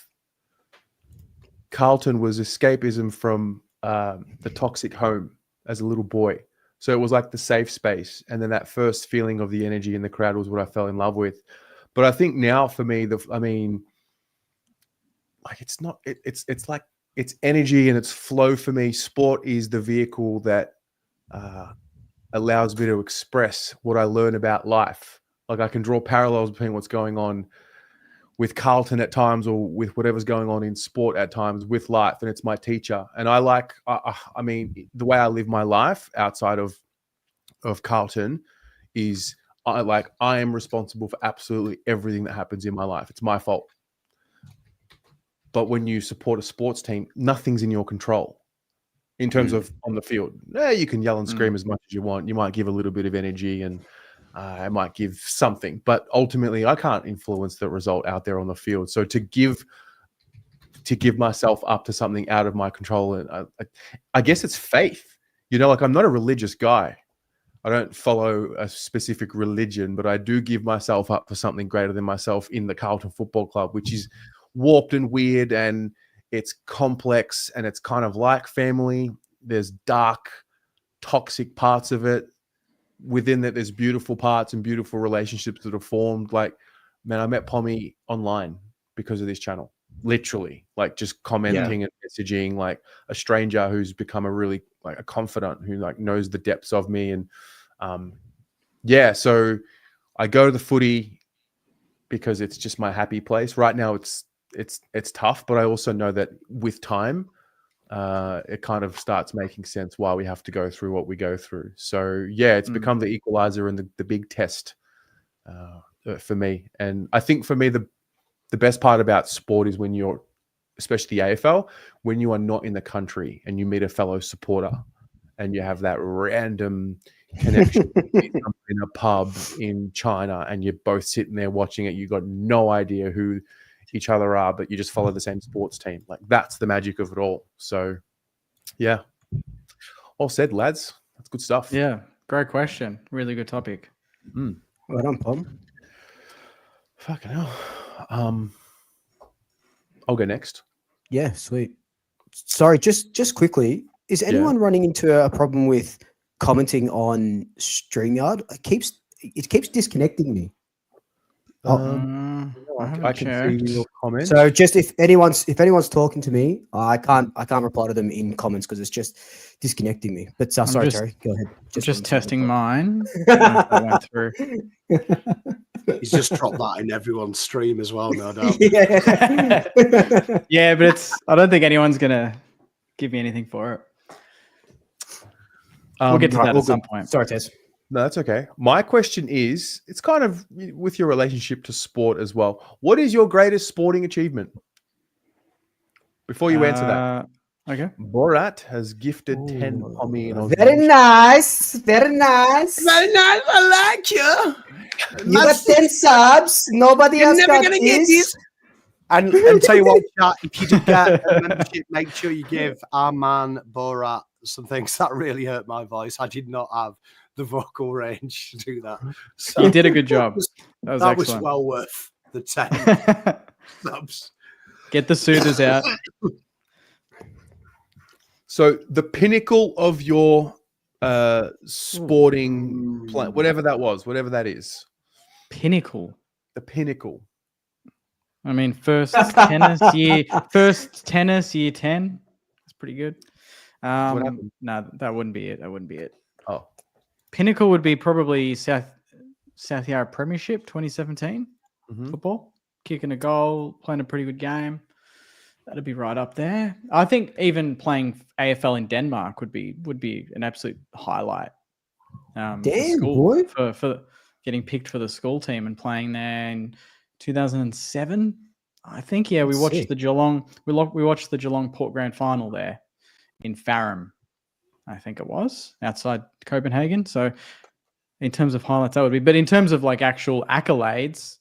Carlton was escapism from the toxic home as a little boy. So it was like the safe space. And then that first feeling of the energy in the crowd was what I fell in love with. But I think now for me, it's like, it's energy and it's flow for me. Sport is the vehicle that allows me to express what I learn about life. Like, I can draw parallels between what's going on with Carlton at times, or with whatever's going on in sport at times with life. And it's my teacher. And I mean, the way I live my life outside of Carlton is I am responsible for absolutely everything that happens in my life. It's my fault. But when you support a sports team, nothing's in your control in terms of on the field. Yeah, you can yell and scream as much as you want. You might give a little bit of energy, and I might give something, but ultimately I can't influence the result out there on the field. So to give myself up to something out of my control, and I guess it's faith. You know, like, I'm not a religious guy. I don't follow a specific religion, but I do give myself up for something greater than myself in the Carlton Football Club, which is warped and weird, and it's complex, and it's kind of like family. There's dark, toxic parts of it. Within that, there's beautiful parts and beautiful relationships that are formed. Like, man, I met Pommy online because of this channel. Literally, like, just commenting and messaging, like a stranger who's become a really, like, a confidant who, like, knows the depths of me. And so I go to the footy because it's just my happy place. Right now it's tough, but I also know that with time, it kind of starts making sense why we have to go through what we go through. So yeah, it's become the equalizer and the big test for me. And I think for me, the best part about sport is when you're, especially the AFL, when you are not in the country and you meet a fellow supporter and you have that random connection in a pub in China, and you're both sitting there watching it. You've got no idea who each other are, but you just follow the same sports team. Like, that's the magic of it all. So, yeah. All said, lads. That's good stuff. Yeah, great question. Really good topic. Well done, Pom. Fucking hell. I'll go next. Yeah, sweet. Sorry, just quickly, is anyone running into a problem with commenting on StreamYard? It keeps disconnecting me. I can see your comment. So just if anyone's talking to me, I can't reply to them in comments because it's just disconnecting me. But sorry, Terry, go ahead. Just testing mine. I went through. He's just dropped that in everyone's stream as well, no doubt. Yeah, but I don't think anyone's gonna give me anything for it. We'll get to that at some point. Sorry, Tess. No, that's okay. My question is, it's kind of with your relationship to sport as well. What is your greatest sporting achievement? Before you answer that. Okay. Borat has gifted 10 Pommy and Very nice. Very nice. Very nice. I like you. You got 10 subs. Nobody else got this. And tell you what, chat, if you do get a membership, make sure you give our man Borat some things. That really hurt my voice. I did not have the vocal range to do that. So You did a good job. That was that excellent. was well worth the 10 subs. Get the soothers out. So the pinnacle of your sporting plan, whatever that was, whatever that is. Pinnacle. The pinnacle. I mean, first tennis year 10. That's pretty good. What happened? No, that wouldn't be it. Oh. Pinnacle would be probably South Yarra Premiership 2017 football. Kicking a goal, playing a pretty good game. That'd be right up there. I think even playing AFL in Denmark would be an absolute highlight. Damn, boy. For getting picked for the school team and playing there in 2007. I think, yeah, we watched the Geelong. We watched the Geelong Port Grand Final there in Farum. I think it was outside Copenhagen. So in terms of highlights, that would be. But in terms of like actual accolades,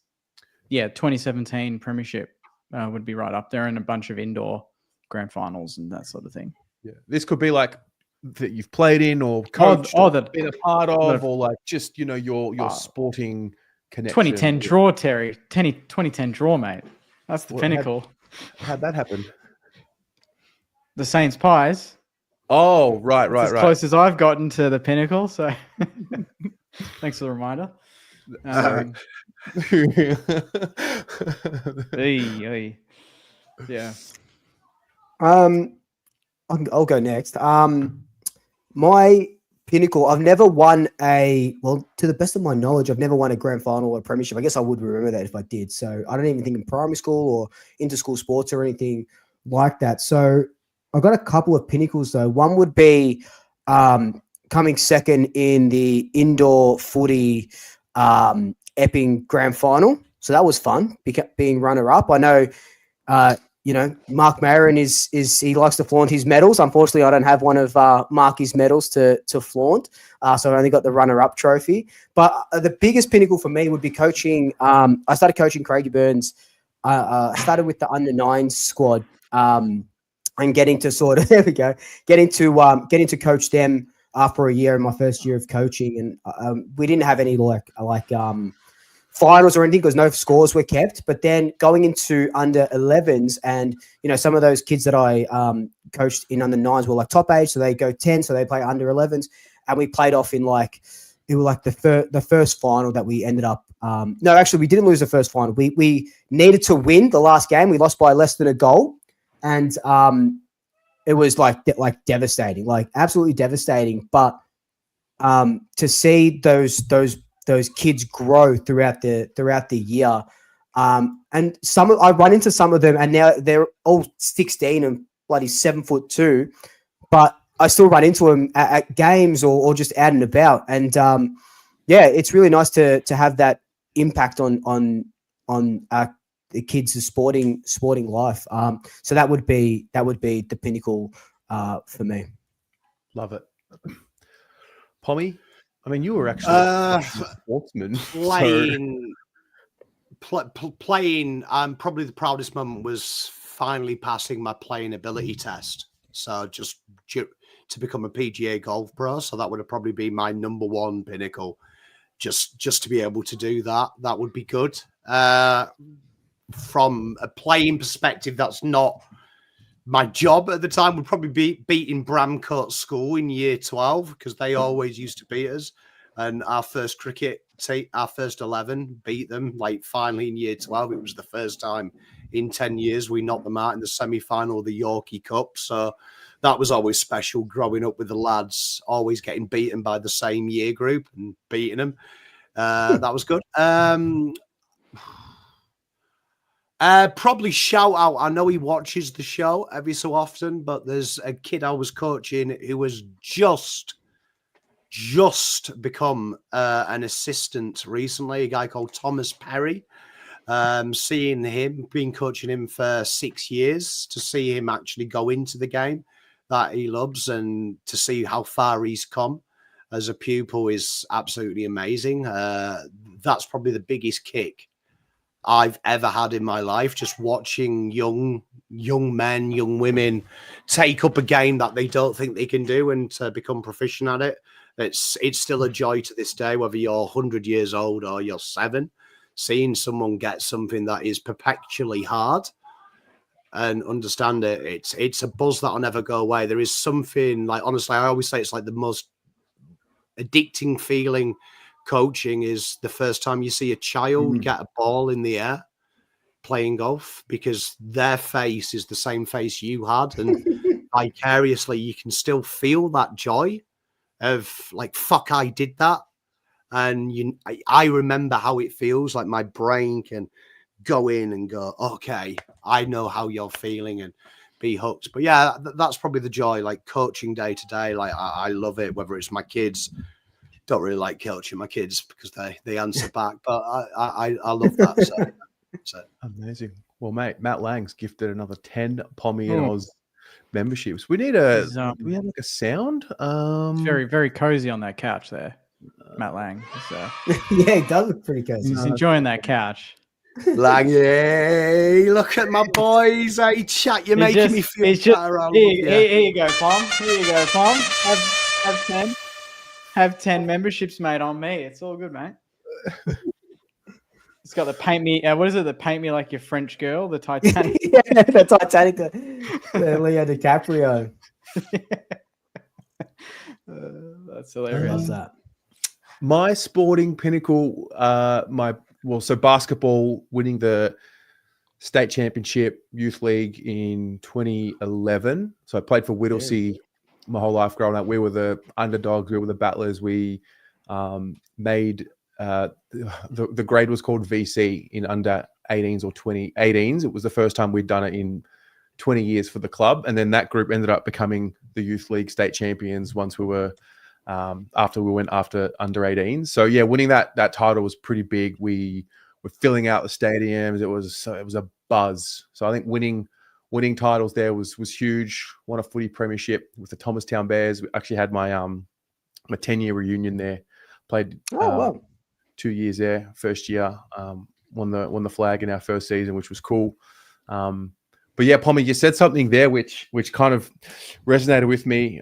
yeah, 2017 Premiership would be right up there, and a bunch of indoor grand finals and that sort of thing. Yeah, this could be like that you've played in or coached or that been a part of, or like just your sporting connection. 2010 draw, Terry. 2010 draw, mate. That's the pinnacle. How'd that happen? The Saints Pies. Oh, right. As close as I've gotten to the pinnacle. So thanks for the reminder. Yeah. I'll go next. My pinnacle, I've never won to the best of my knowledge, I've never won a grand final or a premiership. I guess I would remember that if I did. So I don't even think in primary school or inter-school sports or anything like that. So I've got a couple of pinnacles though. One would be coming second in the indoor footy Epping grand final. So that was fun, being runner-up. I know, Mark Maron is he likes to flaunt his medals. Unfortunately, I don't have one of Marky's medals to flaunt. So I only got the runner-up trophy. But the biggest pinnacle for me would be coaching. I started coaching Craigie Burns. Started with the under-9 squad and getting to getting to coach them for a year in my first year of coaching. And we didn't have any finals or anything because no scores were kept. But then going into under 11s, and some of those kids that I coached in under 9s were like top age, so they go 10, so they play under 11s, and we played off in the first final that we ended up. No, actually, we didn't lose the first final. We needed to win the last game. We lost by less than a goal, and it was like devastating, like absolutely devastating. But to see those kids grow throughout the year. And I run into some of them, and now they're all 16 and bloody 7'2", but I still run into them at games or just out and about. And it's really nice to have that impact on the kids' sporting life. So that would be the pinnacle for me. Love it. Pommy, I mean, you were actually a sportsman. Playing, probably the proudest moment was finally passing my playing ability test. So just to become a PGA golf pro. So that would have probably been my number one pinnacle. Just to be able to do that would be good. From a playing perspective, that's not my job at the time. Would probably be beating Bramcote School in year 12 because they always used to beat us. And our first cricket team, our first 11 beat them like finally in year 12. It was the first time in 10 years we knocked them out in the semi-final of the Yorkie Cup. So that was always special growing up with the lads, always getting beaten by the same year group and beating them. That was good. Probably shout out. I know he watches the show every so often, but there's a kid I was coaching who was just become an assistant recently, a guy called Thomas Perry. Seeing him, been coaching him for 6 years, to see him actually go into the game that he loves and to see how far he's come as a pupil is absolutely amazing. That's probably the biggest kick I've ever had in my life, just watching young men, young women take up a game that they don't think they can do and to become proficient at it. It's still a joy to this day, whether you're 100 years old or you're 7, seeing someone get something that is perpetually hard and understand it. It's a buzz that'll never go away. There is something, like, honestly, I always say it's like the most addicting feeling coaching is the first time you see a child get a ball in the air playing golf, because their face is the same face you had, and vicariously you can still feel that joy of like, fuck, I did that. And I remember how it feels. Like my brain can go in and go, okay, I know how you're feeling, and be hooked. But yeah, that's probably the joy, like coaching day to day. Like I love it, whether it's my kids. Don't really like coaching my kids because they answer back, but I love that. So. Amazing. Well, mate, Matt Lang's gifted another 10 Pommy and Oz memberships. We need do we have like a sound? It's very, very cozy on that couch there, Matt Lang. Yeah, it does look pretty cozy. He's enjoying that couch. Lang, yeah, look at my boys. Hey, chat, you're making me feel better. Here you go, Pom. Here you go, Pom. Have 10. Have 10 memberships, mate, on me. It's all good, mate. It's got the paint me. What is it? The paint me like your French girl, the Titanic. Yeah, the Titanic, the Leo DiCaprio. That's hilarious. I love that. My sporting pinnacle, so basketball, winning the state championship youth league in 2011. So I played for Whittlesea my whole life growing up. We were the underdogs. We were the battlers. We made the grade was called VC in under 18s or 18s. It was the first time we'd done it in 20 years for the club. And then that group ended up becoming the youth league state champions once we were after we went after under 18s. So yeah, winning that title was pretty big. We were filling out the stadiums. It was a buzz. So I think winning titles there was huge. Won a footy premiership with the Thomastown Bears. We actually had my 10-year reunion there. Played 2 years there. First year, won the flag in our first season, which was cool. But yeah, Pommy, you said something there which kind of resonated with me.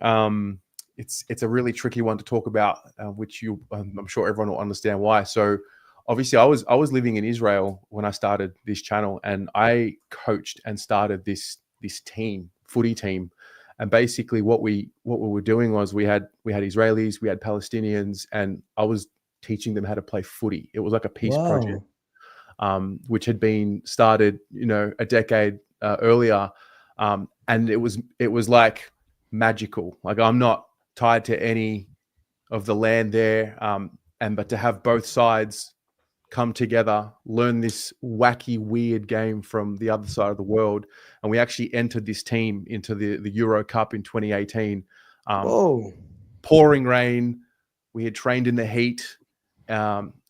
It's a really tricky one to talk about, which I'm sure everyone will understand why. So obviously, I was living in Israel when I started this channel, and I coached and started this footy team. And basically, what we were doing was we had Israelis, we had Palestinians, and I was teaching them how to play footy. It was like a peace project, which had been started, a decade earlier, and it was like magical. Like, I'm not tied to any of the land there, but to have both sides come together, learn this wacky, weird game from the other side of the world. And we actually entered this team into the Euro Cup in 2018. Pouring rain. We had trained in the heat,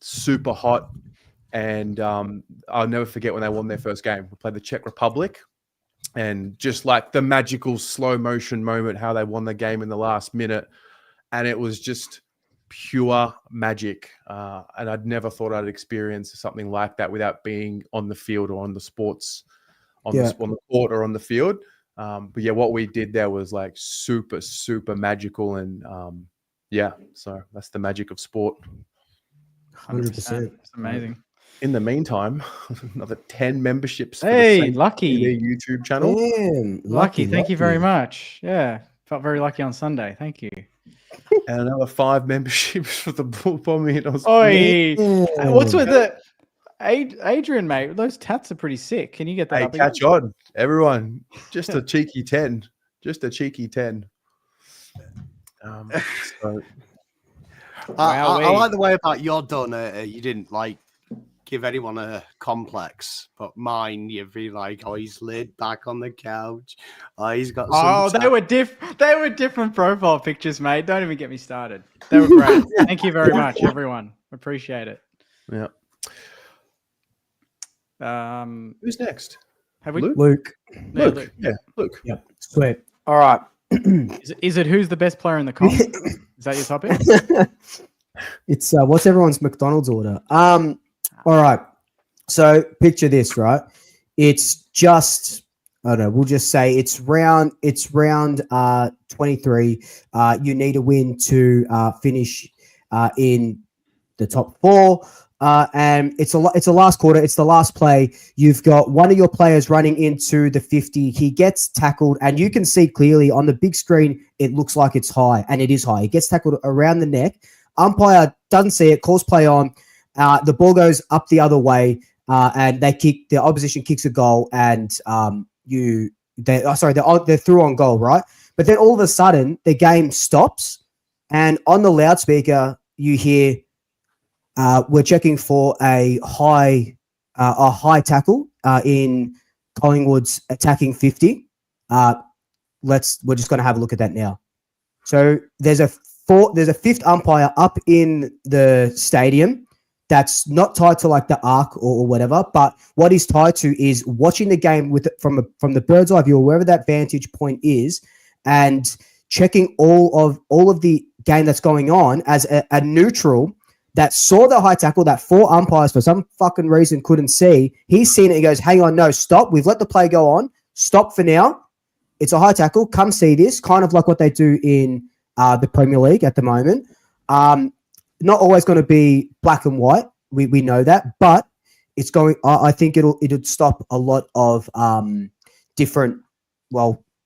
super hot. And I'll never forget when they won their first game. We played the Czech Republic. And just like the magical slow motion moment, how they won the game in the last minute. and it was just pure magic. And I'd never thought I'd experience something like that without being on the field or on the sports, on the court or on the field. But yeah, what we did there was like super, super magical. And so that's the magic of sport. 100%. It's amazing. In the meantime, another 10 memberships for Hey, the lucky. their YouTube channel. Damn, Lucky. Thank you very much. Yeah. Felt very lucky on Sunday. Thank you. And another 5 memberships for the Bombinos. Oi. Yeah. What's with the Adrian, mate? Those tats are pretty sick. Can you get that Hey, up again? catch on, everyone. Just a cheeky 10. Just a cheeky 10. So I like the way about your done. You didn't like give anyone a complex, but mine, you'd be like, oh, he's laid back on the couch. Oh, he's got. They were different profile pictures, mate. Don't even get me started. They were great. Thank you very much, everyone. Appreciate it. yeah. Who's next? Have we? Luke. Yeah, Luke. Yeah, Luke. Yep. Sweet. All right. Is it who's the best player in the comp? Is that your topic? It's what's everyone's McDonald's order? All right. So picture this, right? It's just, I don't know, we'll just say it's round 23. You need a win to finish in the top 4. And it's a last quarter. It's the last play. You've got one of your players running into the 50. He gets tackled, and you can see clearly on the big screen, it looks like it's high, and it is high. He gets tackled around the neck. Umpire doesn't see it, calls play on. The ball goes up the other way, and the opposition kicks a goal, and they're through on goal, right? But then all of a sudden, the game stops, and on the loudspeaker, you hear, we're checking for a high tackle in Collingwood's attacking 50. We're just going to have a look at that now. So there's a fifth umpire up in the stadium that's not tied to like the arc or whatever, but what he's tied to is watching the game from the bird's eye view or wherever that vantage point is, and checking all of the game that's going on as a neutral that saw the high tackle that 4 umpires for some fucking reason couldn't see. He's seen it. He goes, hang on, no, stop. We've let the play go on. Stop for now. It's a high tackle. Come see this. Kind of like what they do in the Premier League at the moment. Not always going to be black and white. We know that, but it's going. I think it'll stop a lot of different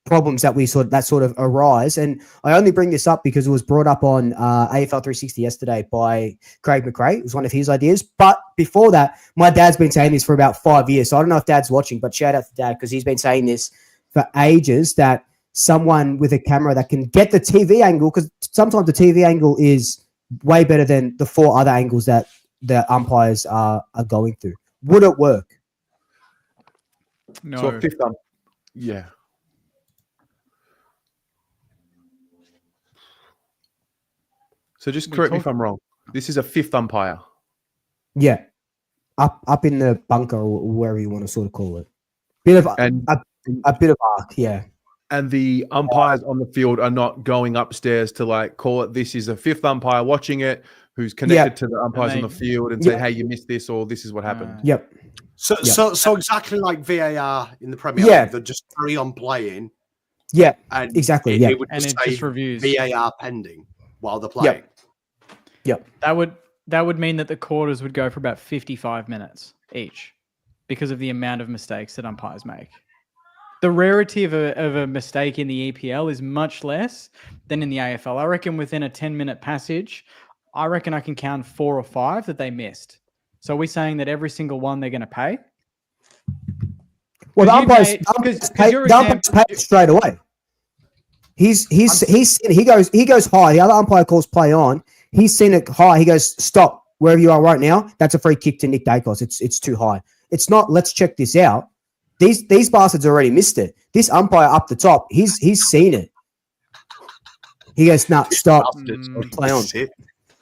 problems that sort of arise. And I only bring this up because it was brought up on AFL 360 yesterday by Craig McRae. It was one of his ideas. But before that, my dad's been saying this for about 5 years. So I don't know if Dad's watching, but shout out to Dad because he's been saying this for ages, that someone with a camera that can get the TV angle, because sometimes the TV angle is way better than the 4 other angles that the umpires are going through. Would it work? No. So a fifth yeah. So just correct me if I'm wrong. This is a 5th umpire. Yeah. Up in the bunker or wherever you want to sort of call it. A bit of arc, yeah. And the umpires on the field are not going upstairs to like call it. This is a 5th umpire watching it who's connected to the umpires on the field and say, hey, you missed this, or this is what happened. Yep. So exactly like VAR in the Premier League, they're just carry on playing. Yeah, and exactly. It would and just it say just reviews VAR pending while they're playing. Yep. That would mean that the quarters would go for about 55 minutes each because of the amount of mistakes that umpires make. The rarity of a mistake in the EPL is much less than in the AFL. I reckon within a 10-minute passage, I reckon I can count 4 or 5 that they missed. So are we saying that every single one they're going to pay? Well, the umpires pay straight away. He goes high. The other umpire calls play on. He's seen it high. He goes, stop wherever you are right now. That's a free kick to Nick Dacos. It's too high. It's not. Let's check this out. These bastards already missed it. This umpire up the top, he's seen it. He goes, nah, stop. Play on.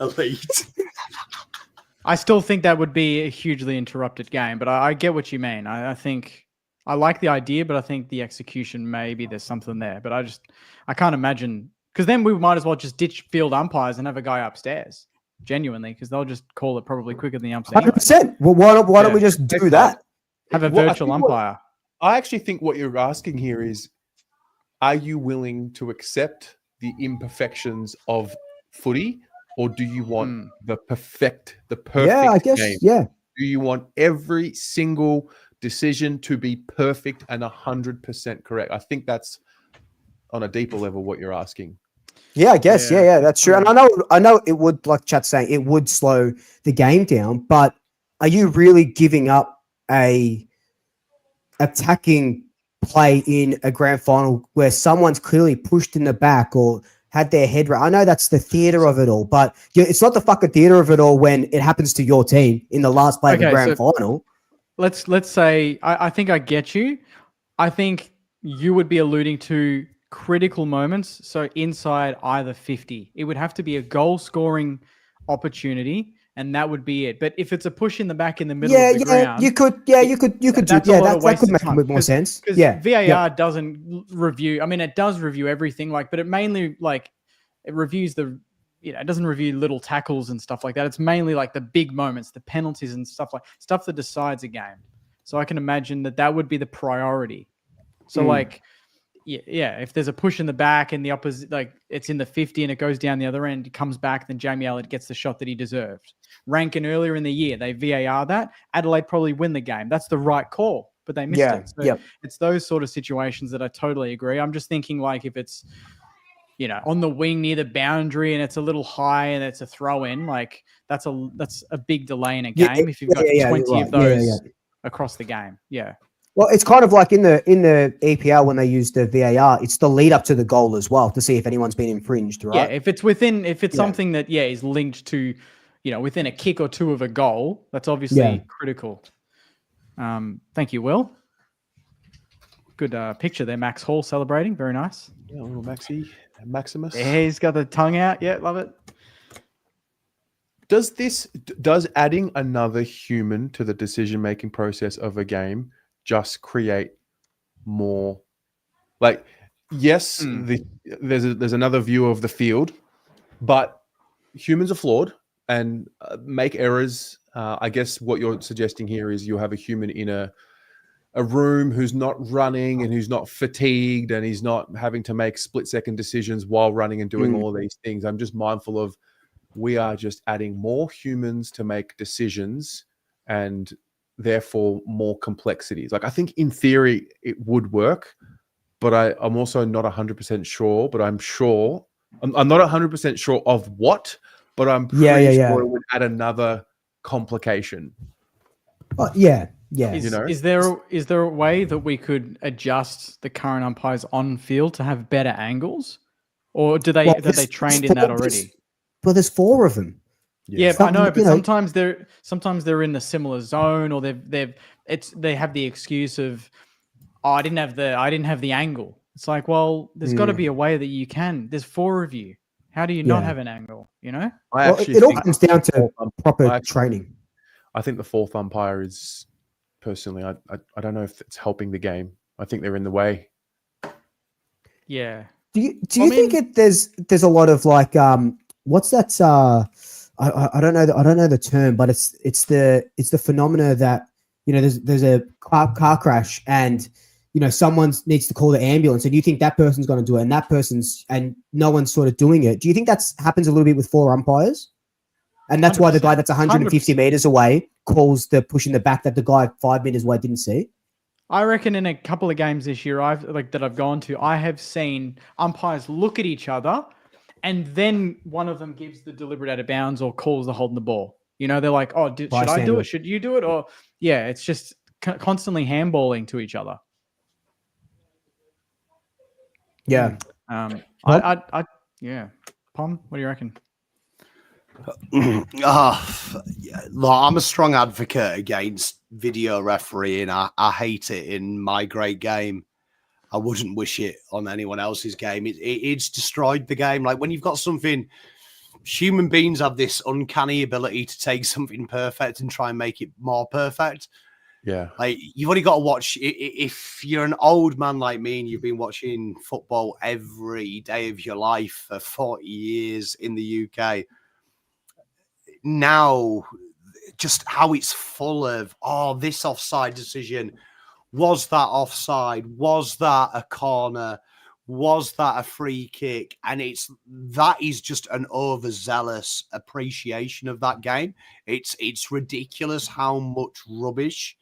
Elite. I still think that would be a hugely interrupted game, but I get what you mean. I think I like the idea, but I think the execution, maybe there's something there. But I can't imagine, Because then we might as well just ditch field umpires and have a guy upstairs. Genuinely, because they'll just call it probably quicker than the umps. Anyway. 100%. Well, why don't we just do that? Have a Well, I virtual think umpire. I actually think what you're asking here is, are you willing to accept the imperfections of footy, or do you want the perfect Yeah, I guess. game? Yeah. Do you want every single decision to be perfect and 100% correct? I think that's on a deeper level what you're asking. Yeah, I guess. Yeah, that's true. And I know it would, like Chat's saying, it would slow the game down, but are you really giving up a attacking play in a grand final where someone's clearly pushed in the back or had their head right? I know that's the theater of it all, but it's not the fucking theater of it all when it happens to your team in the last play of the grand final. Let's say I think I get you. I think you would be alluding to critical moments. So inside either 50, it would have to be a goal scoring opportunity, and that would be it. But if it's a push in the back in the middle of the ground, you could do that could make a bit more sense. Because VAR doesn't review. I mean, it does review everything, but it mainly it reviews it doesn't review little tackles and stuff like that. It's mainly like the big moments, the penalties and stuff that decides a game. So I can imagine that would be the priority. So if there's a push in the back and the opposite, it's in the 50 and it goes down the other end, it comes back, then Jamie Elliott gets the shot that he deserved. Rankin earlier in the year, they VAR that. Adelaide probably win the game. That's the right call, but they missed it. So it's those sort of situations that I totally agree. I'm just thinking if it's, on the wing near the boundary and it's a little high and it's a throw in, that's a big delay in a game if you've got 20 of those across the game. Yeah. Well, it's kind of like in the EPL when they use the VAR, it's the lead up to the goal as well to see if anyone's been infringed, right? Yeah, if it's something that is linked to, within a kick or two of a goal, that's obviously critical. Thank you, Will. Good picture there, Max Hall celebrating, very nice. Yeah, little Maximus. Yeah, he's got the tongue out. Yeah, love it. Does adding another human to the decision making process of a game just create more there's another view of the field, but humans are flawed and make errors. I guess what you're suggesting here is you have a human in a room who's not running and who's not fatigued and he's not having to make split-second decisions while running and doing all these things. I'm just mindful of we are just adding more humans to make decisions and therefore more complexities. I think in theory it would work, but I'm also not 100% sure, but I'm sure. I'm not 100% sure of what, but I'm pretty sure it would add another complication. Yeah. Is there a way that we could adjust the current umpires on field to have better angles? Or are they trained in that already? Well, there's 4 of them. Yeah, I know, but sometimes they're in a similar zone, or they have the excuse of, I didn't have the angle. It's like, well, there's got to be a way that you can. There's 4 of you. How do you not have an angle? It all comes down to proper training. I think the 4th umpire is personally. I don't know if it's helping the game. I think they're in the way. Yeah. Do you think there's a lot of what's that? I don't know the term, but it's the phenomena that there's a car crash and someone needs to call the ambulance, and you think that person's going to do it, and no one's sort of doing it. Do you think that happens a little bit with 4 umpires, and that's 100%. Why the guy that's 150 meters away calls the push in the back that the guy 5 meters away didn't see? I reckon in a couple of games this year that I've gone to, I have seen umpires look at each other. And then one of them gives the deliberate out of bounds or calls the holding the ball. They're like, oh, should I do it? Should you do it? Or, it's just constantly handballing to each other. Yeah. Pom, what do you reckon? I'm a strong advocate against video refereeing. I hate it in my great game. I wouldn't wish it on anyone else's game. It's destroyed the game. When you've got something, human beings have this uncanny ability to take something perfect and try and make it more perfect. Yeah. Like, you've only got to watch, if you're an old man like me and you've been watching football every day of your life for 40 years in the UK, now just how it's full of, this offside decision, was that offside, was that a corner, was that a free kick? And that is just an overzealous appreciation of that game. It's ridiculous how much rubbish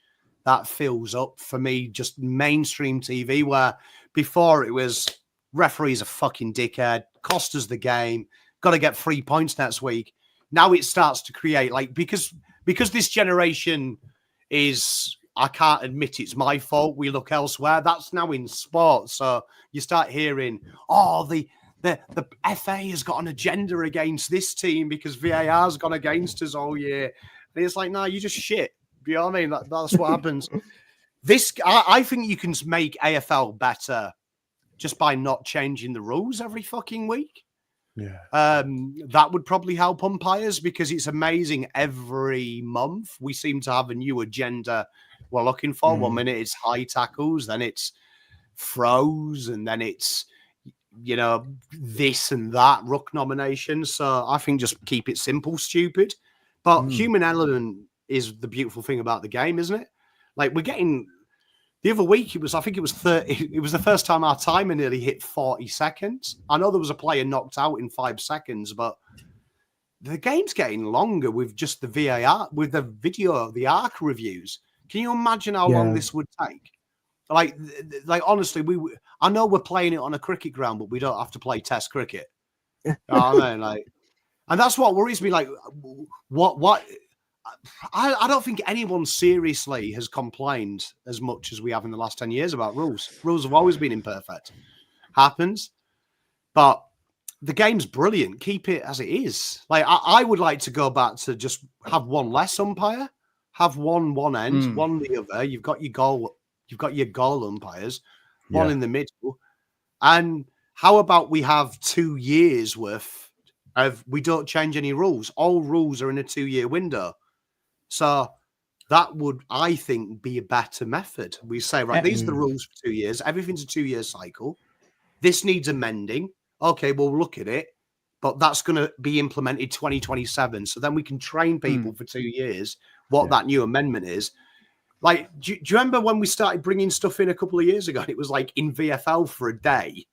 that fills up for me, just mainstream TV, where before it was referee's a fucking dickhead, cost us the game, got to get 3 points next week. Now it starts to create, like, because this generation is, I can't admit it's my fault, we look elsewhere. That's now in sports. So you start hearing, the FA has got an agenda against this team because VAR's gone against us all year. And it's like, no, you just shit. You know what I mean? That's what happens. I think you can make AFL better just by not changing the rules every fucking week. Yeah. That would probably help umpires, because it's amazing every month we seem to have a new agenda we're looking for. 1 minute it's high tackles, then it's throws, and then it's, this and that, ruck nominations. So I think just keep it simple, stupid. But human element is the beautiful thing about the game, isn't it? Like, we're getting, the other week, I think it was 30, it was the first time our timer nearly hit 40 seconds. I know there was a player knocked out in 5 seconds, but the game's getting longer with just the VAR, with the video, the ARC reviews. Can you imagine how long this would take? Like honestly, I know we're playing it on a cricket ground, but we don't have to play Test cricket. You know what I mean? Like, and that's what worries me. Like, what? I don't think anyone seriously has complained as much as we have in the last 10 years about rules. Rules have always been imperfect. Happens. But the game's brilliant. Keep it as it is. Like, I would like to go back to just have one less umpire, have one end, one the other. You've got your goal umpires, one in the middle. And how about we have 2 years worth of, we don't change any rules. All rules are in a 2-year window. So that would, I think, be a better method. We say, right, these are the rules for 2 years. Everything's a 2-year cycle. This needs amending. Okay, we'll look at it. But that's going to be implemented 2027. So then we can train people for 2 years what that new amendment is. Like, do you remember when we started bringing stuff in a couple of years ago? And it was like in VFL for a day.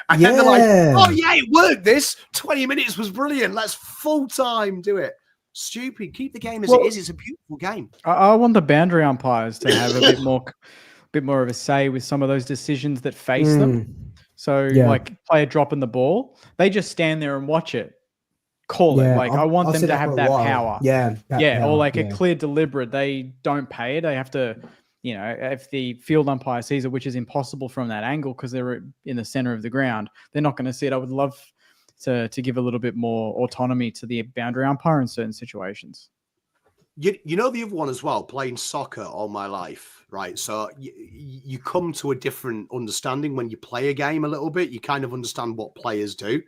And then they're like, it worked. This 20 minutes was brilliant. Let's full time do it. Stupid. Keep the game as it is. It's a beautiful game. I want the boundary umpires to have a bit more of a say with some of those decisions that face them. So, like, player dropping the ball, they just stand there and watch it, call it. Like, I want them to have that power. Or like a clear deliberate. They don't pay it. They have to, if the field umpire sees it, which is impossible from that angle because they're in the center of the ground, they're not going to see it. I would love to give a little bit more autonomy to the boundary umpire in certain situations. You know the other one as well, playing soccer all my life, right? So you come to a different understanding when you play a game a little bit. You kind of understand what players do.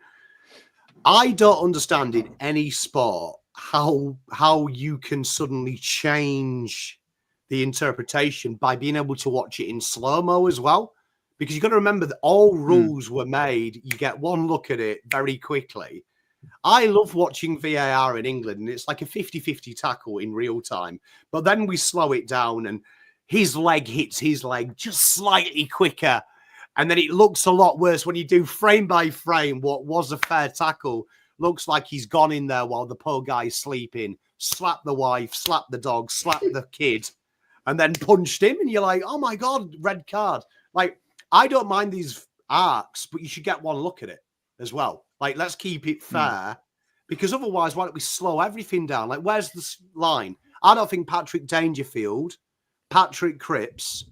I don't understand in any sport how you can suddenly change the interpretation by being able to watch it in slow-mo as well. Because you've got to remember that all rules were made. You get one look at it very quickly. I love watching VAR in England, and it's like a 50-50 tackle in real time. But then we slow it down, and his leg hits his leg just slightly quicker. And then it looks a lot worse when you do frame by frame. What was a fair tackle looks like he's gone in there while the poor guy's sleeping, slapped the wife, slapped the dog, slapped the kid, and then punched him. And you're like, oh my God, red card. Like, I don't mind these arcs, but you should get one look at it as well. Like, let's keep it fair, because otherwise, why don't we slow everything down? Like, where's the line? I don't think Patrick Dangerfield, Patrick Cripps,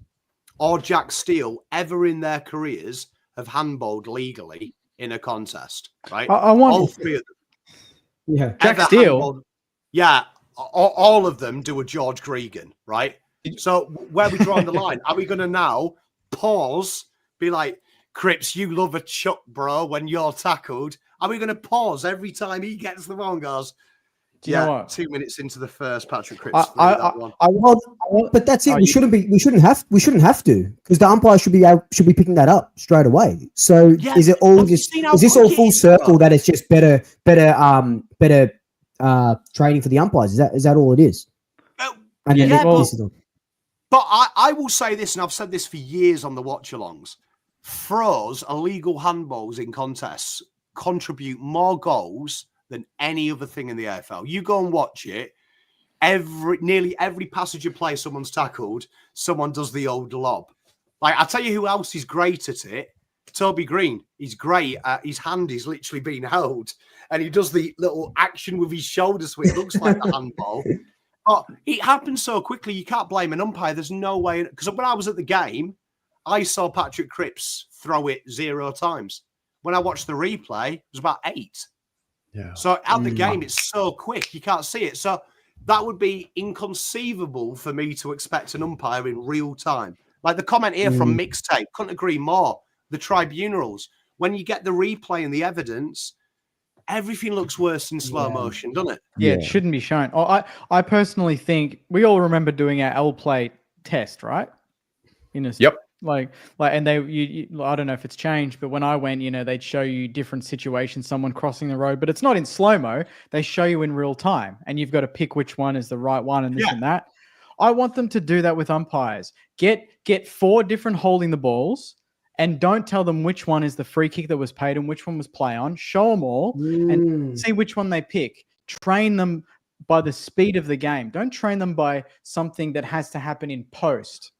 or Jack Steele ever in their careers have handballed legally in a contest, right? I want all 3 of them. Yeah. Jack Steele. Handballed. Yeah, all of them do a George Gregan, right? So where are we drawing the line? Are we going to now pause, be like, Cripps, you love a chuck, bro, when you're tackled? Are we going to pause every time he gets the ball and goes, Do you know what? 2 minutes into the first, Patrick Cripps threw I that one. Well, but that's it. Oh, We shouldn't have to, because the umpire should be picking that up straight away. So Yeah, is it all have you just seen how is this all quick it full is, circle though? that it's just better training for the umpires? Is that all it is? And Yeah, then well- this is all- But I will say this, and I've said this for years on the watch-alongs. Throws, illegal handballs in contests contribute more goals than any other thing in the AFL. You go and watch it. Nearly every passage of play someone's tackled, someone does the old lob. Like, I'll tell you who else is great at it. Toby Green. He's great. His hand is literally being held, and he does the little action with his shoulder, so it looks like the handball. But it happens so quickly, you can't blame an umpire. There's no way. Because when I was at the game, I saw Patrick Cripps throw it 0 times. When I watched the replay, it was about 8. Yeah. So at the game, it's so quick, you can't see it. So that would be inconceivable for me to expect an umpire in real time. Like the comment here from Mixtape, couldn't agree more. The tribunals, when you get the replay and the evidence, everything looks worse in slow motion, doesn't it? Yeah, it shouldn't be shown. I personally think we all remember doing our L plate test, right? Yep. Like, and I don't know if it's changed, but when I went, they'd show you different situations, someone crossing the road, but it's not in slow mo. They show you in real time, and you've got to pick which one is the right one, and this and that. I want them to do that with umpires. Get 4 different holding the balls, and don't tell them which one is the free kick that was paid and which one was play on. Show them all and see which one they pick. Train them by the speed of the game. Don't train them by something that has to happen in post.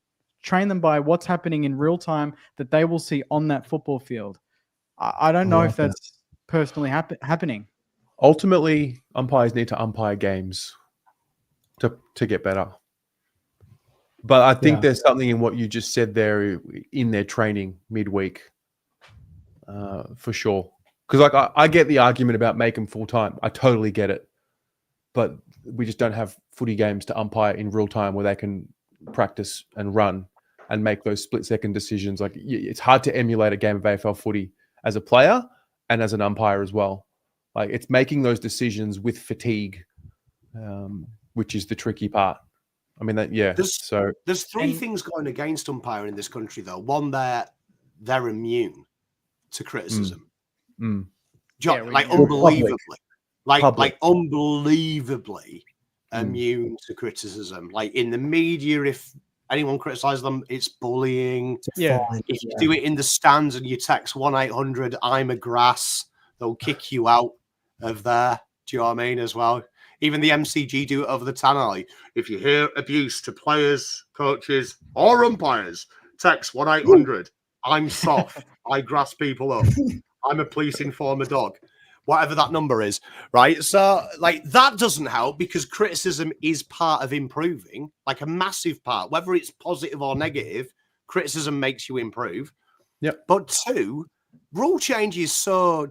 Train them by what's happening in real time that they will see on that football field. I don't know if that's personally happening. Ultimately, umpires need to umpire games to get better. But I think there's something in what you just said there in their training midweek, for sure. Because I get the argument about make them full time. I totally get it. But we just don't have footy games to umpire in real time where they can practice and run and make those split-second decisions. Like, it's hard to emulate a game of AFL footy as a player and as an umpire as well. Like, it's making those decisions with fatigue, which is the tricky part. I mean, There's 3 things going against umpiring in this country, though. One, they're immune to criticism. Unbelievably. Like unbelievably immune to criticism. Like in the media, if anyone criticizes them, it's bullying. If you do it in the stands and you text 1-800 I'm a grass, they'll kick you out of there. Do you know what I mean? As well. Even the MCG do it over the tannoy. If you hear abuse to players, coaches, or umpires, text 1-800 I'm soft. I grass people up. I'm a police informer dog. Whatever that number is, right? So, like, that doesn't help because criticism is part of improving, like a massive part. Whether it's positive or negative, criticism makes you improve. Yep. But 2, rule change so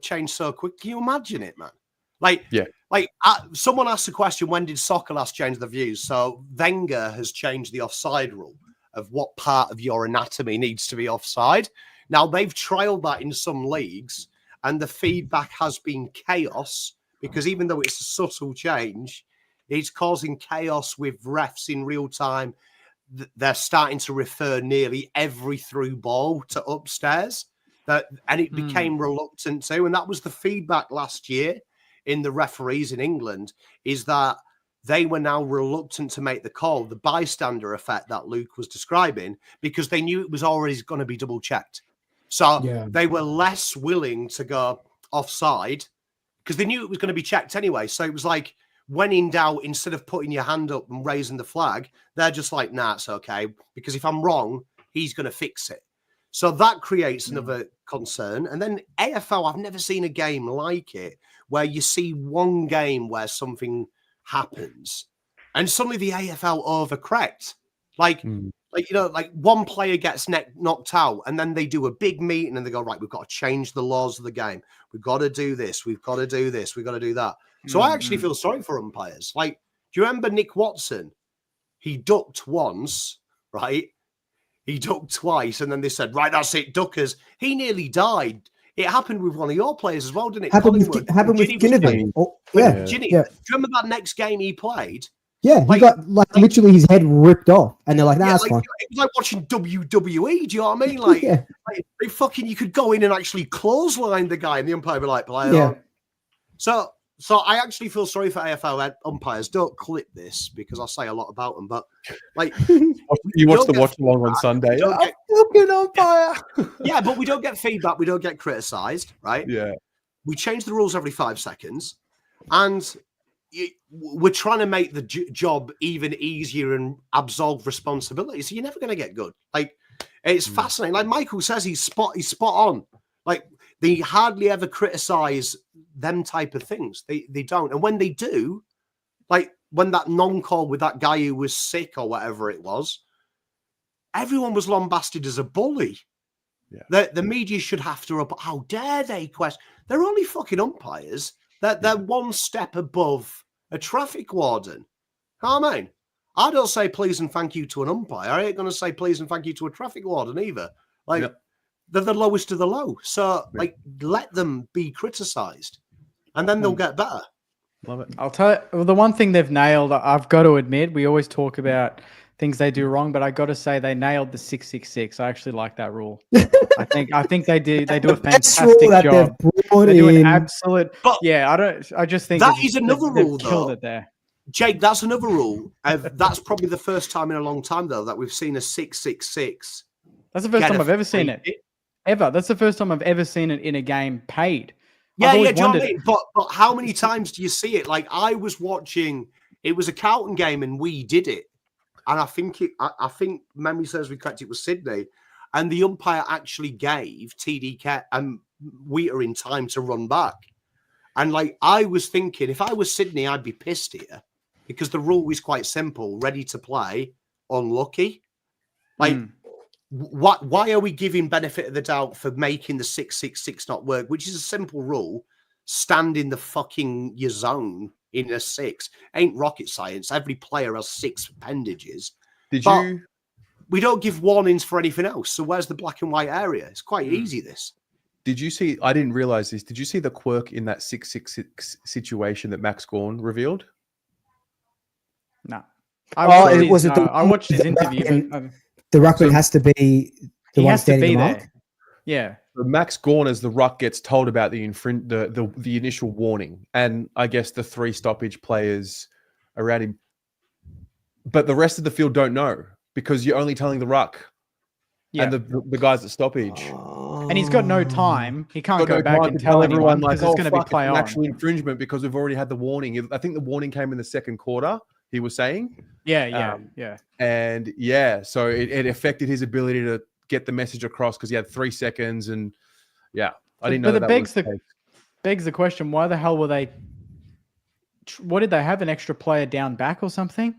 quick. Can you imagine it, man? Someone asked the question, when did soccer last change the views? So Wenger has changed the offside rule of what part of your anatomy needs to be offside. Now, they've trialed that in some leagues, and the feedback has been chaos because even though it's a subtle change, it's causing chaos with refs in real time. They're starting to refer nearly every through ball to upstairs, and it became reluctant to. And that was the feedback last year in the referees in England, is that they were now reluctant to make the call, the bystander effect that Luke was describing, because they knew it was already going to be double checked. So they were less willing to go offside because they knew it was going to be checked anyway. So it was like, when in doubt, instead of putting your hand up and raising the flag, they're just like, nah, it's okay. Because if I'm wrong, he's going to fix it. So that creates another concern. And then AFL, I've never seen a game like it where you see one game where something happens and suddenly the AFL overcorrect. Like one player gets knocked out and then they do a big meeting and they go, right, we've got to change the laws of the game. We've got to do this. We've got to do this. We've got to do that. So I actually feel sorry for umpires. Like, do you remember Nick Watson? He ducked once, right? He ducked twice. And then they said, right, that's it, duckers. He nearly died It happened with one of your players as well, didn't it? Happened with Ginny was Ginnivan. playing. Oh, When yeah, Ginny, yeah. do you remember that next game he played? Yeah, he got literally his head ripped off, and they're like, "Nah, that's fine." It was like watching WWE. Do you know what I mean? Like, Yeah. like they fucking, you could go in and actually clothesline the guy, and the umpire would be like, "Play Yeah. on." So I actually feel sorry for AFL umpires. Don't clip this because I say a lot about them, but like You watch the watch along on Sunday. Fucking umpire. Yeah, but we don't get feedback. We don't get criticised, right? Yeah. We change the rules every 5 seconds, and we're trying to make the job even easier and absolve responsibility. So you're never going to get good. Like, it's fascinating. Like Michael says, he's spot on. Like, they hardly ever criticize them type of things. They don't. And when they do, like when that non-call with that guy who was sick or whatever it was, everyone was lambasted as a bully. Yeah. The media should have to, how dare they question? They're only fucking umpires. They're one step above a traffic warden. I mean, I don't say please and thank you to an umpire. I ain't going to say please and thank you to a traffic warden either. Like, they're the lowest of the low. So, like, let them be criticised, and then they'll get better. Love it. I'll tell you, the one thing they've nailed, I've got to admit, we always talk about things they do wrong, but I got to say they nailed the 666. I actually like that rule. I think they do a fantastic job. They do an absolute. But I just think that is another rule, though. Killed it there. Jake, that's another rule. That's probably the first time in a long time, though, that we've seen a 666. That's the first time I've ever seen it. Ever. That's the first time I've ever seen it in a game paid. Yeah, do you know what I mean? But how many times do you see it? Like, I was watching, it was a Carlton game and we did it. And I think memory serves me correct, it was Sydney. And the umpire actually gave TDK and Wheater in time to run back. And like, I was thinking, if I was Sydney, I'd be pissed here because the rule is quite simple: ready to play, unlucky. Like, why are we giving benefit of the doubt for making the 666 not work, which is a simple rule? Stand in the fucking your zone in a 6. Ain't rocket science. Every player has 6 appendages. We don't give warnings for anything else. So where's the black and white area? It's quite easy, this. Did you see, I didn't realize this, did you see the quirk in that 666 situation that Max Gawn revealed? No. I watched his interview. The ruckman has to be the one standing the mark. There. Yeah. So Max Gawn, as the ruck, gets told about the initial warning, and I guess the 3 stoppage players around him, but the rest of the field don't know because you're only telling the ruck and the guys at stoppage. And he's got no time. He can't go back and tell everyone because it's going to be play on. Actual infringement because we've already had the warning. I think the warning came in the second quarter. He was saying, and so it affected his ability to get the message across because he had 3 seconds, and I didn't know. But it begs the question: why the hell were they? What did they have? An extra player down back or something?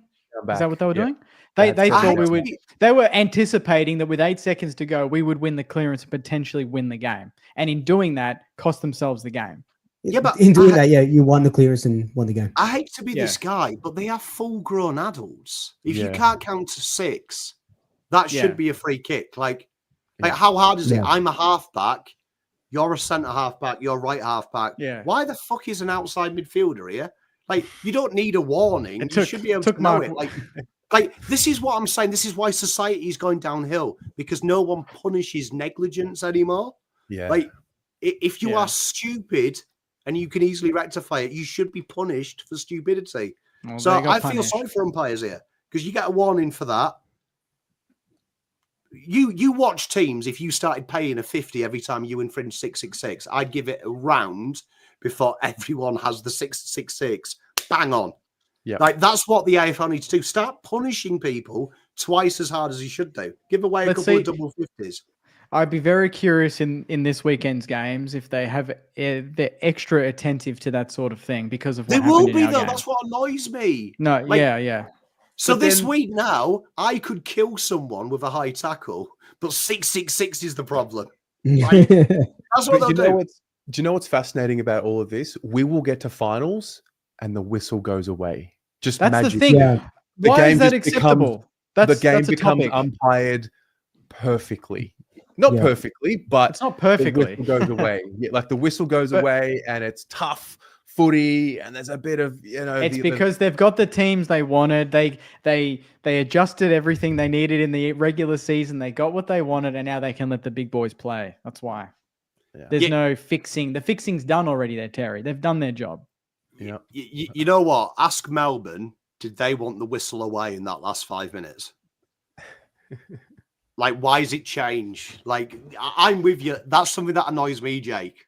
Is that what they were doing? They thought we would. They were anticipating that with 8 seconds to go, we would win the clearance and potentially win the game, and in doing that, cost themselves the game. Yeah, but in doing that, you won the clearance and won the game. I hate to be this guy, but they are full-grown adults. If you can't count to 6, that should be a free kick. Like how hard is it? I'm a halfback. You're a centre halfback. You're right halfback. Yeah. Why the fuck is an outside midfielder here? Like, you don't need a warning. You should be able to know it. Like, this is what I'm saying. This is why society is going downhill, because no one punishes negligence anymore. Yeah. Like, if you are stupid and you can easily rectify it, you should be punished for stupidity. Well, so I feel sorry for umpires here because you get a warning for that. You watch teams, if you started paying a 50 every time you infringe 666, I'd give it a round before everyone has the 666. Bang on. Yeah. Like, that's what the AFL needs to do. Start punishing people twice as hard as you should do. Give away a couple of double 50s. I'd be very curious in this weekend's games if they have they're extra attentive to that sort of thing because of what happened in our game. They will be, though. That's what annoys me. No, like, So this week now, I could kill someone with a high tackle, but 666 is the problem. Like, that's what they'll do. Do you know what's fascinating about all of this? We will get to finals and the whistle goes away. That's magic. The thing. Yeah. Why is that acceptable? The game becomes umpired perfectly. Not Yeah. perfectly, but It's not the perfectly. whistle goes away. Yeah, like the whistle goes But- away, and it's tough footy, and there's a bit of It's because they've got the teams they wanted. They adjusted everything they needed in the regular season. They got what they wanted, and now they can let the big boys play. That's why. Yeah. There's no fixing. The fixing's done already there, Terry. They've done their job. Yeah. You know what? Ask Melbourne, did they want the whistle away in that last 5 minutes? Like, why is it change? Like, I'm with you. That's something that annoys me, Jake.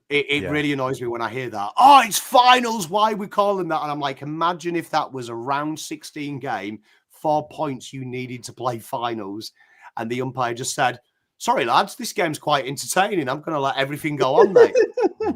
It really annoys me when I hear that. Oh, it's finals. Why are we calling that? And I'm like, imagine if that was a round 16 game, 4 points you needed to play finals. And the umpire just said, sorry, lads, this game's quite entertaining. I'm going to let everything go on, mate.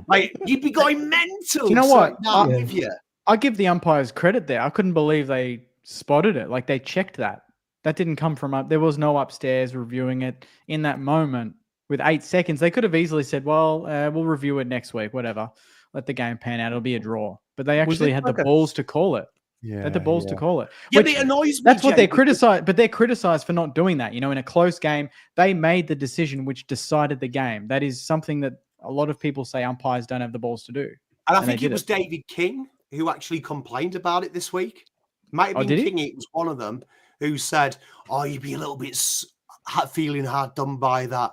Like, you'd be going mental. Do you know what? I'm with you. I give the umpires credit there. I couldn't believe they spotted it. Like, they checked that. That didn't come from up. There was no upstairs reviewing it in that moment. With 8 seconds, they could have easily said, well, we'll review it next week, whatever. Let the game pan out. It'll be a draw. But they actually had the balls to call it. Yeah, They had the balls to call it. Yeah, Which- but it annoys me. That's what they're Jake, criticized, but they're criticized for not doing that. You know, in a close game, they made the decision which decided the game. That is something that a lot of people say umpires don't have the balls to do. And I and think they it did was it. David King who actually complained about it this week. Might have been did he? King. It was one of them who said, oh, you'd be a little bit feeling hard done by that.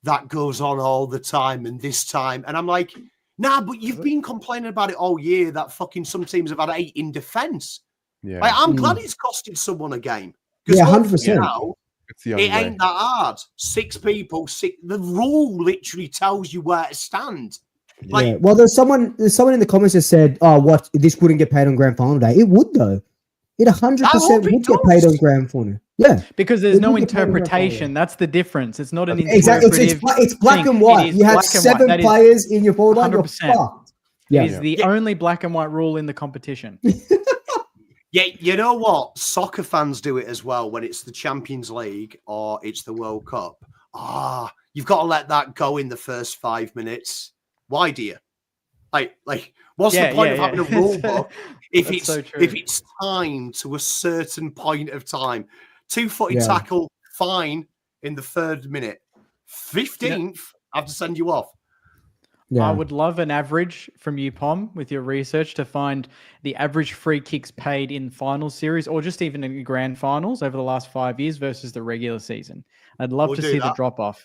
That goes on all the time and this time. And I'm like, nah, but you've been complaining about it all year that fucking some teams have had 8 in defence. Yeah. Like, I'm glad it's costed someone a game. Yeah, hopefully 100%. now, It's the only it way. ain't that hard. 6 people, the rule literally tells you where to stand. Like, Yeah. Well, there's someone in the comments that said, "Oh, what? This wouldn't get paid on grand final day." It would though. It 100% I hope it would get paid does. on grand final. Yeah, Because there's It no would get paid on grand interpretation. final. That's the difference. It's not an exactly. interpretive. It's black thing. and white. It is You have black and white. 7 That is players in your forward line. You're 100%. fucked. Yeah. It is the only black and white rule in the competition. yeah, you know what? Soccer fans do it as well when it's the Champions League or it's the World Cup. You've got to let that go in the first 5 minutes. Why do you? Like, what's the point of having a rule book if it's timed to a certain point of time? 2-footed tackle, fine in the 3rd minute. 15th, I have to send you off. Yeah. I would love an average from you, Pom, with your research to find the average free kicks paid in final series or just even in grand finals over the last 5 years versus the regular season. I'd love We'll to do see the that. drop off.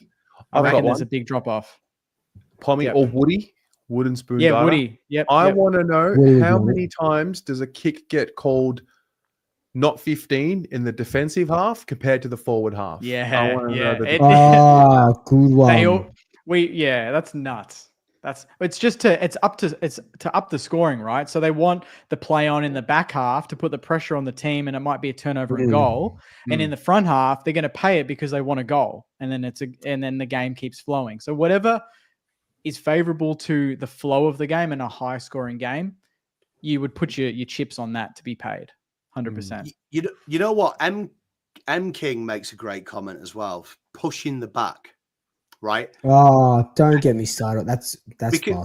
I I've got reckon there's one. a big drop off. Pommy or Woody, wooden spoon. Yeah, data. Woody. Yep. I yep. want to know Woody how would know many times does a kick get called not 15 in the defensive half compared to the forward half? I wanna know the Ah, good one. That's nuts. It's to up the scoring, right? So they want the play on in the back half to put the pressure on the team, and it might be a turnover and goal. And in the front half, they're going to pay it because they want a goal, and then the game keeps flowing. So whatever is favorable to the flow of the game and a high scoring game, you would put your chips on that to be paid 100%. You know what? M King makes a great comment as well. Pushing the back, right? Oh, don't get me started. That's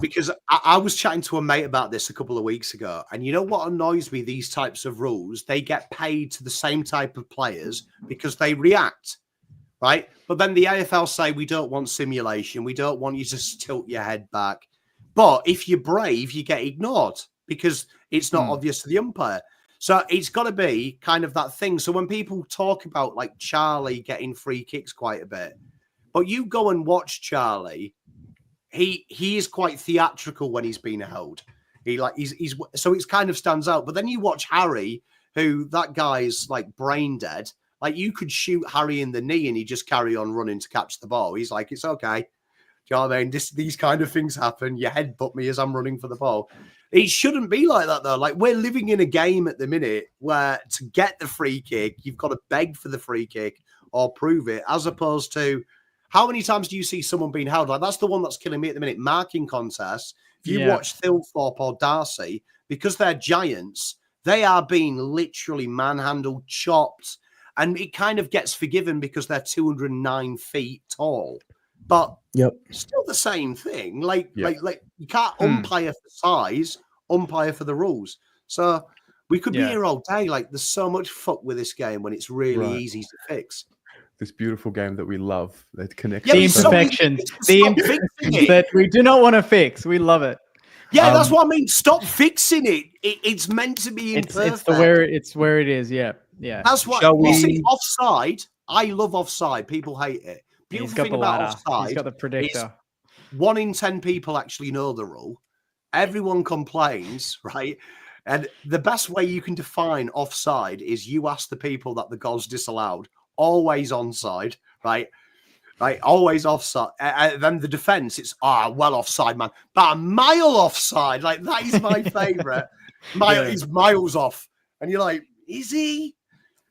because I was chatting to a mate about this a couple of weeks ago, and you know what annoys me? These types of rules, they get paid to the same type of players because they react, right? But then the AFL say we don't want simulation, we don't want you to tilt your head back. But if you're brave, you get ignored because it's not obvious to the umpire. So it's got to be kind of that thing. So when people talk about like Charlie getting free kicks quite a bit, but you go and watch Charlie, he is quite theatrical when he's being held. He's so it kind of stands out. But then you watch Harry, who that guy's like brain dead. Like you could shoot Harry in the knee and he just carry on running to catch the ball. He's like, it's okay. Do you know what I mean? These kind of things happen. You headbutt me as I'm running for the ball. It shouldn't be like that though. Like we're living in a game at the minute where to get the free kick, you've got to beg for the free kick or prove it, as opposed to how many times do you see someone being held? Like that's the one that's killing me at the minute. Marking contests. If you watch Thilthorpe or Darcy, because they're giants, they are being literally manhandled, chopped, and it kind of gets forgiven because they're 209 feet tall. But still the same thing. Like you can't umpire for size, umpire for the rules. So we could be here all day. Like there's so much fuck with this game when it's really easy to fix. this beautiful game that we love. That connects. Yeah, The but so imperfections, stop the fixing imperfections it. that we do not want to fix. We love it. Yeah, that's what I mean. Stop fixing it. It's meant to be It's imperfect. it's where it is. Yeah, yeah. That's what. Shall You see, we- offside. I love offside. People hate it. He's Beautiful got thing the about ladder. offside. He's got the predictor. 1 in 10 people actually know the rule. Everyone complains, right? And the best way you can define offside is you ask the people that the goal's disallowed. Always onside, right? Right, always offside. Then the defense, it's well offside, man. But a mile offside, like that is my favorite. He's miles off, and you're like, is he?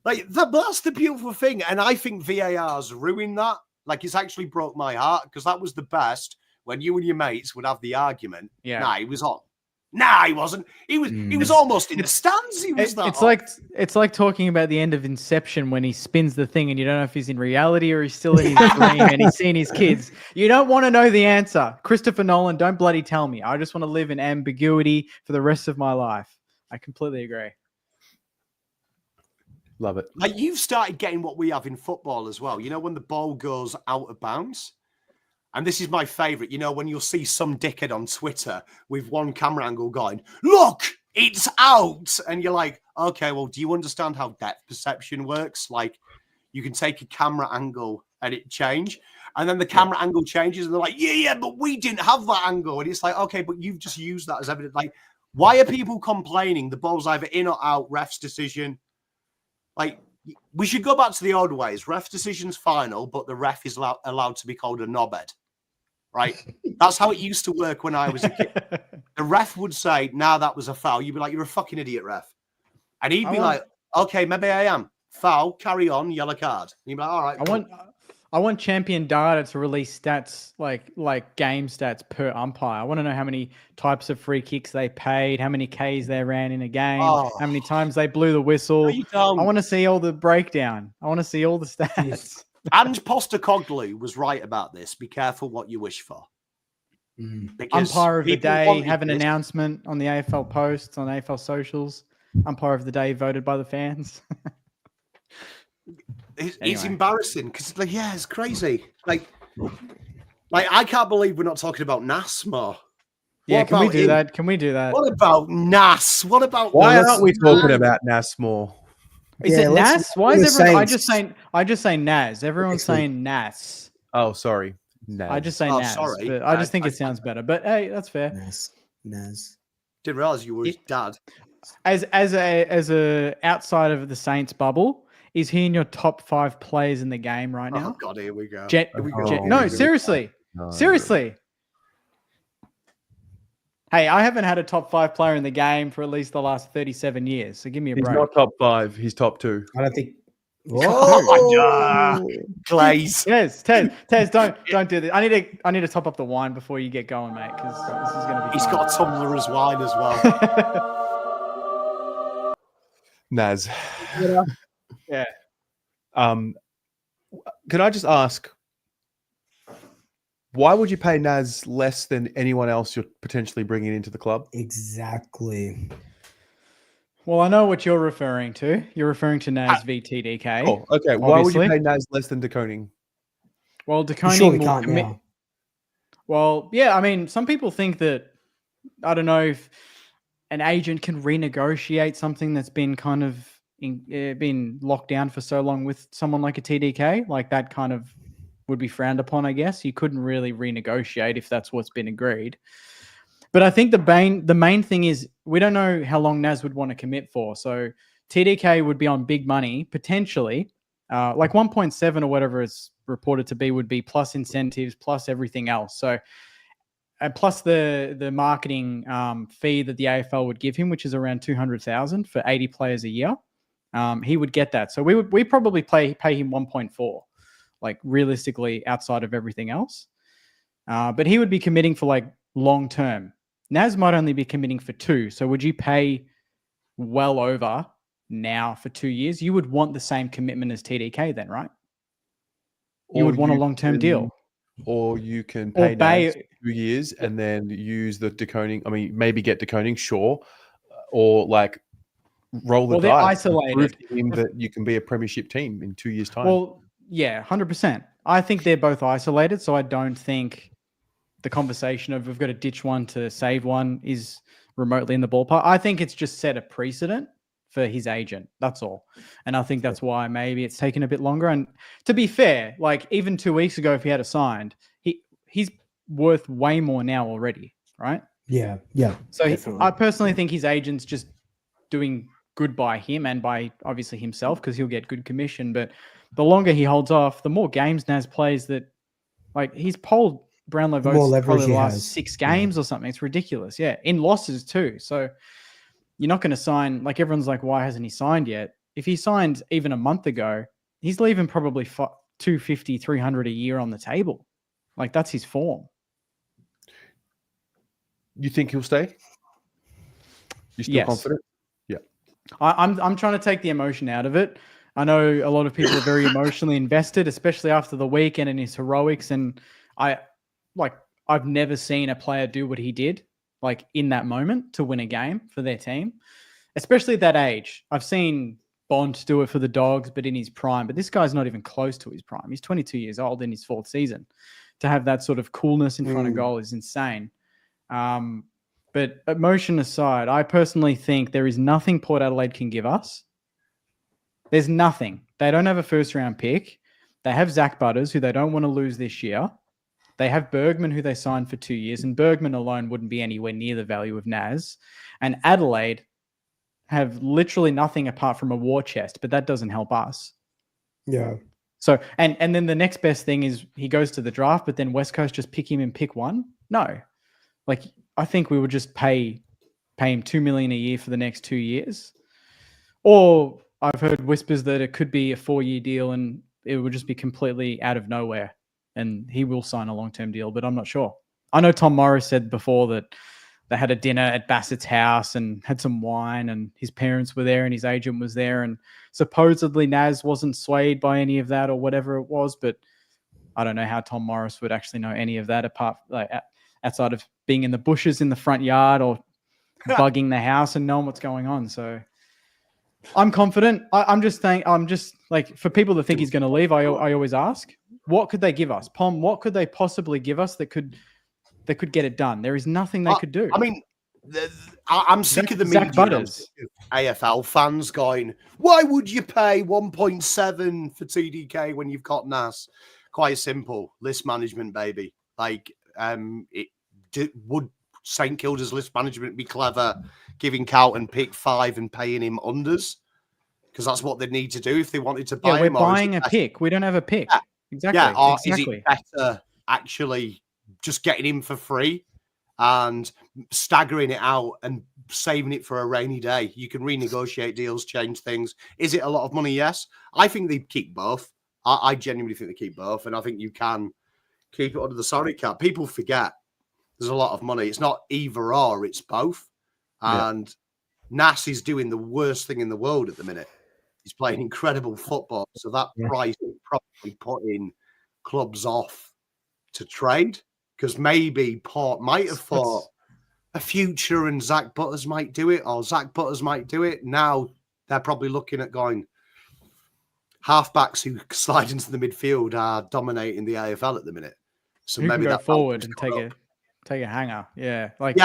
Like that? But that's the beautiful thing, and I think VAR's ruined that. Like it's actually broke my heart because that was the best when you and your mates would have the argument. Yeah. Nah, he was on. Nah, he wasn't. He was almost in the stands. He was that. It's like talking about the end of Inception when he spins the thing and you don't know if he's in reality or he's still in his dream and he's seeing his kids. You don't want to know the answer. Christopher Nolan, don't bloody tell me. I just want to live in ambiguity for the rest of my life. I completely agree. Love it. Like you've started getting what we have in football as well. You know, when the ball goes out of bounds. And this is my favorite, you know, when you'll see some dickhead on Twitter with one camera angle going, look, it's out. And you're like, okay, well, do you understand how depth perception works? Like you can take a camera angle and it change. And then the camera angle changes and they're like, yeah, but we didn't have that angle. And it's like, okay, but you've just used that as evidence. Like, why are people complaining the ball's either in or out, ref's decision? Like, we should go back to the old ways. Ref decision's final, but the ref is allowed to be called a knobhead. Right? That's how it used to work when I was a kid. The ref would say, nah, that was a foul. You'd be like, you're a fucking idiot, ref. And he'd be like, okay, maybe I am. Foul, carry on, yellow card. And you'd be like, all right. I want Champion Data to release stats like game stats per umpire. I want to know how many types of free kicks they paid, how many Ks they ran in a game, how many times they blew the whistle. I want to see all the breakdown. I want to see all the stats. And Postecoglou was right about this. Be careful what you wish for. Umpire of the day, have an announcement on the AFL posts, on AFL socials. Umpire of the day voted by the fans. It's embarrassing because, like, yeah, it's crazy. Like I can't believe we're not talking about Nas more. Yeah, can we do that? Can we do that? What about Nas? What about Why aren't we talking about Nas more? Is it Nas? Why is everyone? I just say Nas. Everyone's saying Nas. Oh, sorry. Nas. I just say Nas. Sorry. But I just think it sounds better. But hey, that's fair. Nas. Didn't realize you were his dad. As a outside of the Saints bubble, is he in your top 5 players in the game right now? Oh God, here we go. No, seriously, seriously. Hey, I haven't had a top 5 player in the game for at least the last 37 years. So give me a break. He's not top 5. He's top 2. I don't think. Oh, Glaze. Yes, Tez, don't do this. I need to top up the wine before you get going, mate, because this is going to be. He's got a tumbler as wine as well. Nas. Yeah. Can I just ask, why would you pay Nas less than anyone else you're potentially bringing into the club? Exactly. Well, I know what you're referring to. You're referring to Nas v TDK. Oh, okay. Why would you pay Nas less than De Koning? Well, De Koning Sure, we will can't commit. now. Well, yeah, I mean, some people think that, I don't know if an agent can renegotiate something that's been kind of been locked down for so long with someone like a TDK. Like that kind of would be frowned upon, I guess. You couldn't really renegotiate if that's what's been agreed. But I think the main thing is we don't know how long Nas would want to commit for. So TDK would be on big money, potentially. Like 1.7 or whatever it's reported to be would be plus incentives, plus everything else. So plus the marketing fee that the AFL would give him, which is around 200,000 for 80 players a year. He would get that. So we probably pay him 1.4, like realistically outside of everything else. But he would be committing for like long term. Nas might only be committing for 2. So would you pay well over now for 2 years? You would want the same commitment as TDK then, right? You would want a long-term deal. Or you can pay Nas 2 years and then use the De Koning. I mean, maybe get De Koning, sure. Or like roll the dice. They're isolated. Prove to him that you can be a premiership team in 2 years' time. Well, Yeah, 100%. I think they're both isolated, so I don't think the conversation of we've got to ditch one to save one is remotely in the ballpark. I think it's just set a precedent for his agent. That's all. And I think that's why maybe it's taken a bit longer. And to be fair, like even 2 weeks ago, if he had a signed, he's worth way more now already, right? Yeah. So Definitely. I personally think his agent's just doing good by him and by obviously himself because he'll get good commission. But the longer he holds off, the more games Naz plays that, like he's polled Brownlow The more votes leverage probably the he last has. 6 games or something. It's ridiculous. Yeah. In losses too. So you're not going to sign, like everyone's like, why hasn't he signed yet? If he signed even a month ago, he's leaving probably 250, 300 a year on the table. Like that's his form. You think he'll stay? You still Yes. confident? Yeah. I'm trying to take the emotion out of it. I know a lot of people are very emotionally invested, especially after the weekend and his heroics. And I've never seen a player do what he did, like in that moment to win a game for their team, especially at that age. I've seen Bond do it for the Dogs, but in his prime. But this guy's not even close to his prime. He's 22 years old in his 4th season. To have that sort of coolness in front of goal is insane. But emotion aside, I personally think there is nothing Port Adelaide can give us. There's nothing. They don't have a first-round pick. They have Zach Butters, who they don't want to lose this year. They have Bergman, who they signed for 2 years, and Bergman alone wouldn't be anywhere near the value of Naz. And Adelaide have literally nothing apart from a war chest, but that doesn't help us. Yeah. So, and then the next best thing is he goes to the draft, but then West Coast just pick him and pick one. No, like I think we would just pay him $2 million a year for the next 2 years. Or I've heard whispers that it could be a 4-year deal and it would just be completely out of nowhere and he will sign a long-term deal, but I'm not sure. I know Tom Morris said before that they had a dinner at Bassett's house and had some wine and his parents were there and his agent was there. And supposedly Naz wasn't swayed by any of that or whatever it was, but I don't know how Tom Morris would actually know any of that apart outside of being in the bushes in the front yard or bugging the house and knowing what's going on. So I'm confident. I'm just like, for people that think he's going to leave, I always ask, what could they give us? Pom, what could they possibly give us that could get it done? There is nothing they could do. I mean, I'm sick of the media Butters. AFL fans going, why would you pay 1.7 for TDK when you've got Nas? Quite simple. List management, baby. Like, would St Kilda's list management be clever giving Carlton pick 5 and paying him unders? Because that's what they need to do if they wanted to buy him. We're buying a pick. We don't have a pick. Yeah. Exactly. Yeah, or exactly. Is it better actually just getting him for free and staggering it out and saving it for a rainy day? You can renegotiate deals, change things. Is it a lot of money? Yes. I think they keep both. I genuinely think they keep both. And I think you can keep it under the sorry cap. People forget there's a lot of money. It's not either or, it's both. And Nas is doing the worst thing in the world at the minute. He's playing incredible football. So that price is probably putting clubs off to trade. Because maybe Port might have thought a future and Zach Butters might do it, or Zach Butters might do it. Now they're probably looking at going, halfbacks who slide into the midfield are dominating the AFL at the minute. So who maybe can go that forward and take a hanger. Yeah. Like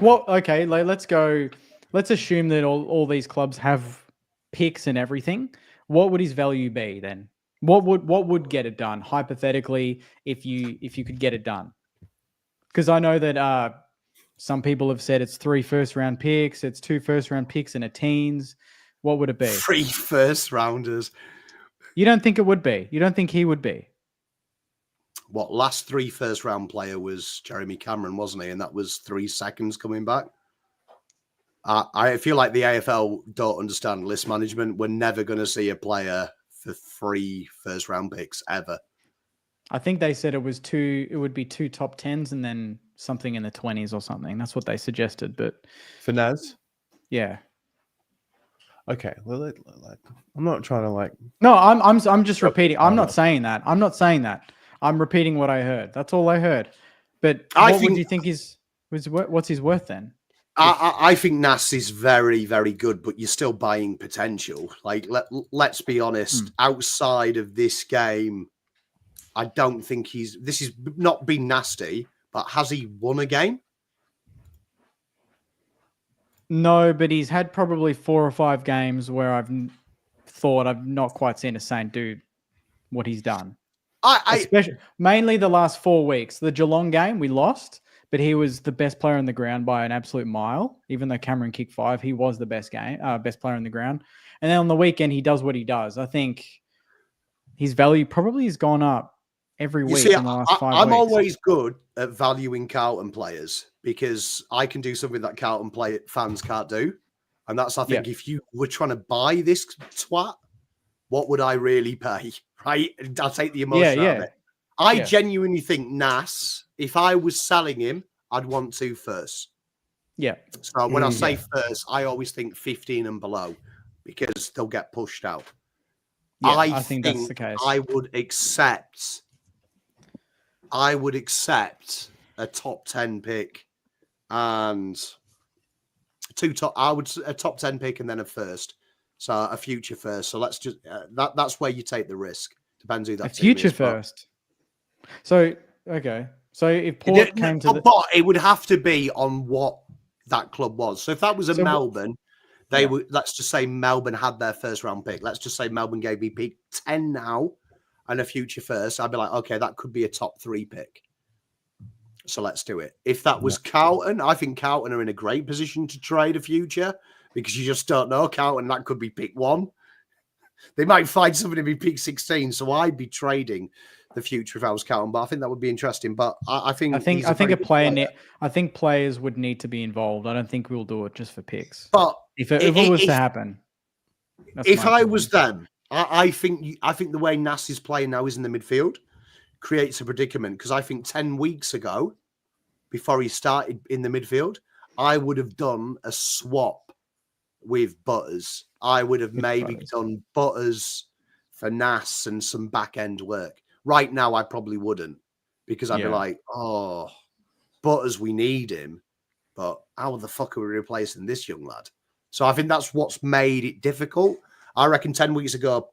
what? Okay, let's go. Let's assume that all these clubs have picks and everything. What would his value be then? What would get it done hypothetically if you could get it done? Because I know that some people have said it's 3 first-round picks, it's 2 first-round picks and a teens. What would it be? 3 first rounders. You don't think it would be? You don't think he would be? What, last 3 first round player was Jeremy Cameron, wasn't he? And that was 3 seconds coming back. I feel like the AFL don't understand list management. We're never going to see a player for 3 first round picks ever. I think they said it would be 2 top 10s and then something in the 20s or something. That's what they suggested. But for Naz? Yeah. Okay. Well, I'm not trying to No, I'm just repeating. I'm not saying that. I'm repeating what I heard. That's all I heard. But what would you think what's his worth then? I think Nas is very, very good, but you're still buying potential. Like, let's be honest. Outside of this game, I don't think this is not being nasty, but has he won a game? No, but he's had probably 4 or 5 games where I've thought I've not quite seen a Saint do what he's done. Especially mainly the last 4 weeks. The Geelong game we lost, but he was the best player on the ground by an absolute mile. Even though Cameron kicked 5, he was the best player on the ground. And then on the weekend, he does what he does. I think his value probably has gone up every week in the last 5 weeks. I'm always good at valuing Carlton players because I can do something that Carlton fans can't do. And that's, I think, if you were trying to buy this twat, what would I really pay? Right? I'll take the emotion out of it. I genuinely think Nas, if I was selling him, I'd want to first. Yeah. So when I say first, I always think 15 and below because they'll get pushed out. Yeah, I think that's the case. I would accept a top 10 pick and a top 10 pick and then a first. So a future first. So let's just that's where you take the risk. Depends who that future first. So okay. So if Port came to but it would have to be on what that club was. So if that was Melbourne, they would. Let's just say Melbourne had their first round pick. Let's just say Melbourne gave me pick 10 now and a future first. I'd be like, okay, that could be a top 3 pick. So let's do it. If that was Carlton, I think Carlton are in a great position to trade a future because you just don't know. Carlton, that could be pick 1. They might find somebody to be pick 16. So I'd be trading the future if I was Carlton. But I think that would be interesting. But I think players would need to be involved. I don't think we'll do it just for picks. But if it was to happen, if I was them, I think the way Nas is playing now is in the midfield creates a predicament because I think 10 weeks ago, before he started in the midfield, I would have done a swap with Butters. I would have done Butters for Nas and some back end work. Right now, I probably wouldn't because I'd be like, oh, Butters, we need him, but how the fuck are we replacing this young lad? So I think that's what's made it difficult. I reckon 10 weeks ago,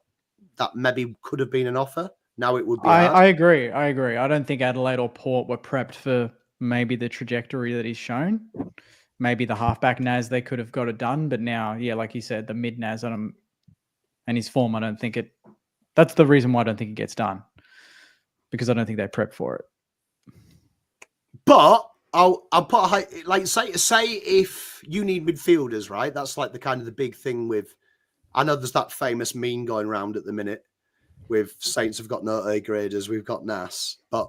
that maybe could have been an offer. Now it would be. I agree. I don't think Adelaide or Port were prepped for maybe the trajectory that he's shown. Maybe the halfback Nas, they could have got it done. But now, like you said, the mid Nas and his form, I don't think it. That's the reason why I don't think it gets done. Because I don't think they prep for it. But I'll put like say if you need midfielders, right? That's like the kind of the big thing with. I know there's that famous meme going around at the minute with Saints have got no A graders, we've got Nas, but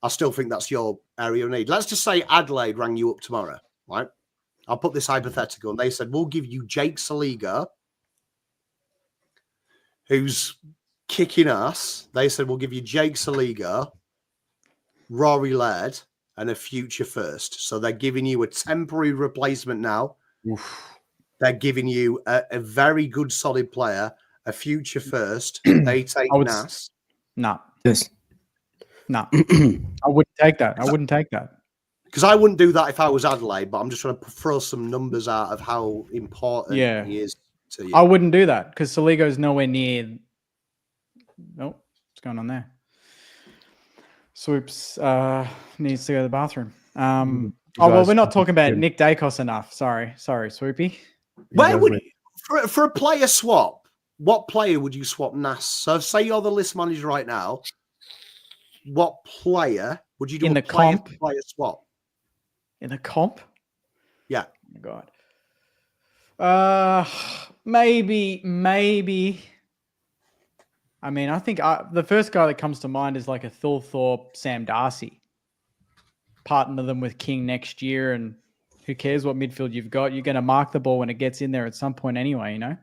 I still think that's your area of need. Let's just say Adelaide rang you up tomorrow, right? I'll put this hypothetical, and they said we'll give you Jake Saliga, who's kicking ass. They said we'll give you Jake Saliga, Rory Laird, and a future first. So they're giving you a temporary replacement now. Oof. They're giving you a very good, solid player, a future first. They take Nas. No. Yes. No. I wouldn't take that. Because I wouldn't do that if I was Adelaide, but I'm just trying to throw some numbers out of how important he is to you. I wouldn't do that because Saligo's nowhere near. Oh, what's going on there? Swoops needs to go to the bathroom. We're not talking about Nick Dacos enough. Sorry, Swoopy. Where would for a player swap? What player would you swap Nas? So say you're the list manager right now. What player would you do in the player swap? In the comp? Yeah. Oh my God. Maybe. I mean, I think the first guy that comes to mind is like a Thorpe, Sam Darcy. Partner them with King next year, and who cares what midfield you've got? You're going to mark the ball when it gets in there at some point anyway, you know?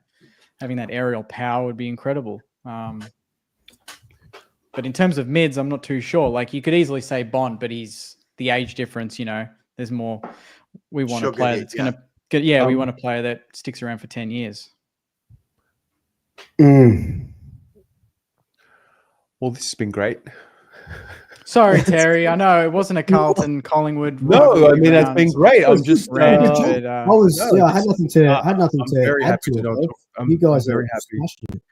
Having that aerial power would be incredible. But in terms of mids, I'm not too sure. Like, you could easily say Bond, but he's the age difference, you know? There's more. We want a player that's going to get, we want a player that sticks around for 10 years. Well, this has been great. Sorry, Terry. I know it wasn't a Carlton Collingwood. No, I mean that's been great. I'm just rant, uh, but, I was, no, yeah, I had nothing to, I'm to very add happy to to it. know. Both. You guys I'm are very happy. smashing it.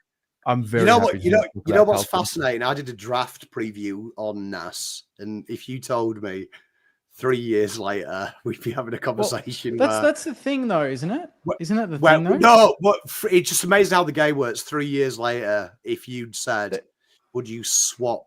I'm very You know happy. what? to You know. talk You know about what's Carlton. fascinating? I did a draft preview on Nas, and if you told me 3 years later we'd be having a conversation, That's the thing, though, isn't it? Isn't it the well, thing, though? no, but it's just amazing how the game works. 3 years later, if you'd said, would you swap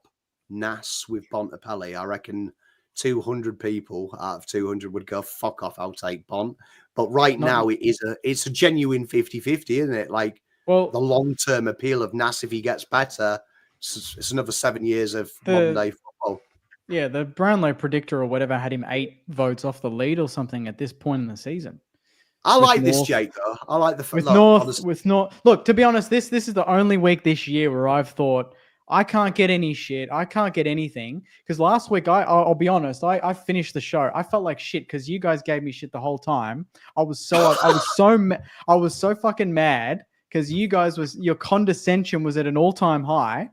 Nas with Bontempelli? I reckon 200 people out of 200 would go, fuck off, I'll take Bont. But right now it's a genuine 50-50, isn't it? Like, Well, the long-term appeal of Nas, if he gets better, it's another 7 years of modern-day football. yeah, the Brownlow predictor or whatever had him 8 votes off the lead or something at this point in the season. I With like this, North- Jake, though. I like the With look, North, honestly, with North. Look, to be honest, this is the only week this year where I've thought I can't get any shit. I can't get anything because last week I'll be honest, I finished the show. I felt like shit because you guys gave me shit the whole time. I was so fucking mad because you guys your condescension was at an all-time high.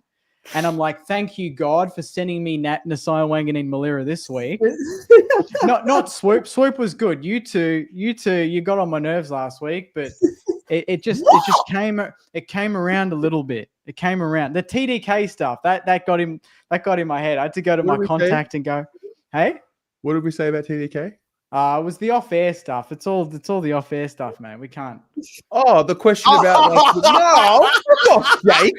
And I'm like, thank you, God, for sending me Nasiah Wanganeen-Milera this week. not Swoop. Swoop was good. You two, you got on my nerves last week, but it just came around a little bit. It came around. The TDK stuff that got in my head. I had to go to my contact and go, hey, What did we say about TDK? it was the off-air stuff. It's all the off-air stuff, man. We can't. Oh, the question about no, fuck off, Jake.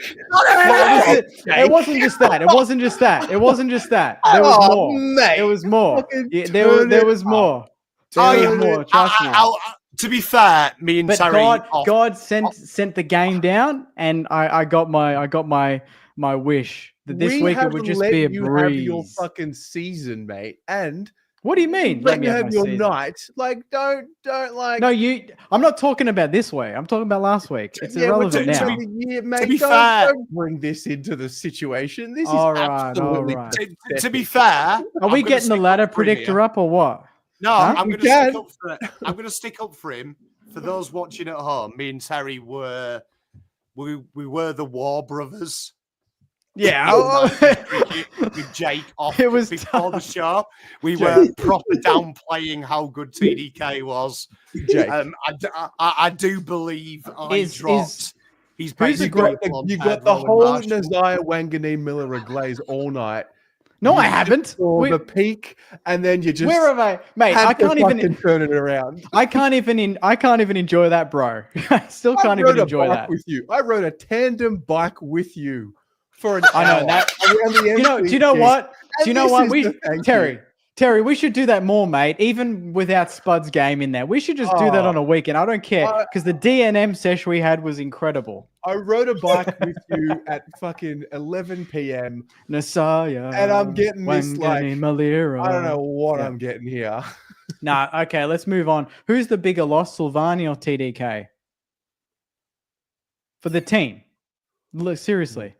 It wasn't just that. It wasn't just that. There was more. Mate. There was more. Fucking Yeah, there was more. There was more. Trust me. to be fair, me and But Terry, God sent the game down, and I got my wish that this week it would just be a you have your breeze. fucking season, mate, and What do you mean? let you have my your season? night. Like, don't like. No, I'm not talking about this way. I'm talking about last week. It's irrelevant now. Mate, be don't, fair- don't bring this into the situation. This All is right, absolutely all right. to be fair, Are we getting the ladder predictor up or what? No, Huh? I'm You going to can. stick up for it. I'm going to stick up for him. For those watching at home, me and Terry were the War Brothers. Yeah. With Jake off It was before the tough. show. We were proper downplaying how good TDK was. Jake. I do believe I dropped. He's who's the basically You got the whole Nasiah Wanganeen-Milera glaze all night. No, You I haven't. saw the peak, and then you just Where have I, mate? had I to can't even. fucking turn it around. I can't even enjoy that, bro. I still can't I rode even enjoy a bike that. with you. I rode a tandem bike with you for an I know hour that. around the Do you know MCG. what? And Do you know this what? is We the thank you. Terry, we should do that more, mate. Even without Spud's game in there, we should just do that on a weekend. I don't care because the DNM session we had was incredible. I rode a bike with you at fucking 11 p.m. Nasiah, and I'm getting this like Wanganeen-Milera. I don't know what Yeah. I'm getting here. Nah, okay, let's move on. Who's the bigger loss, Silvani or TDK? For the team. Look, seriously,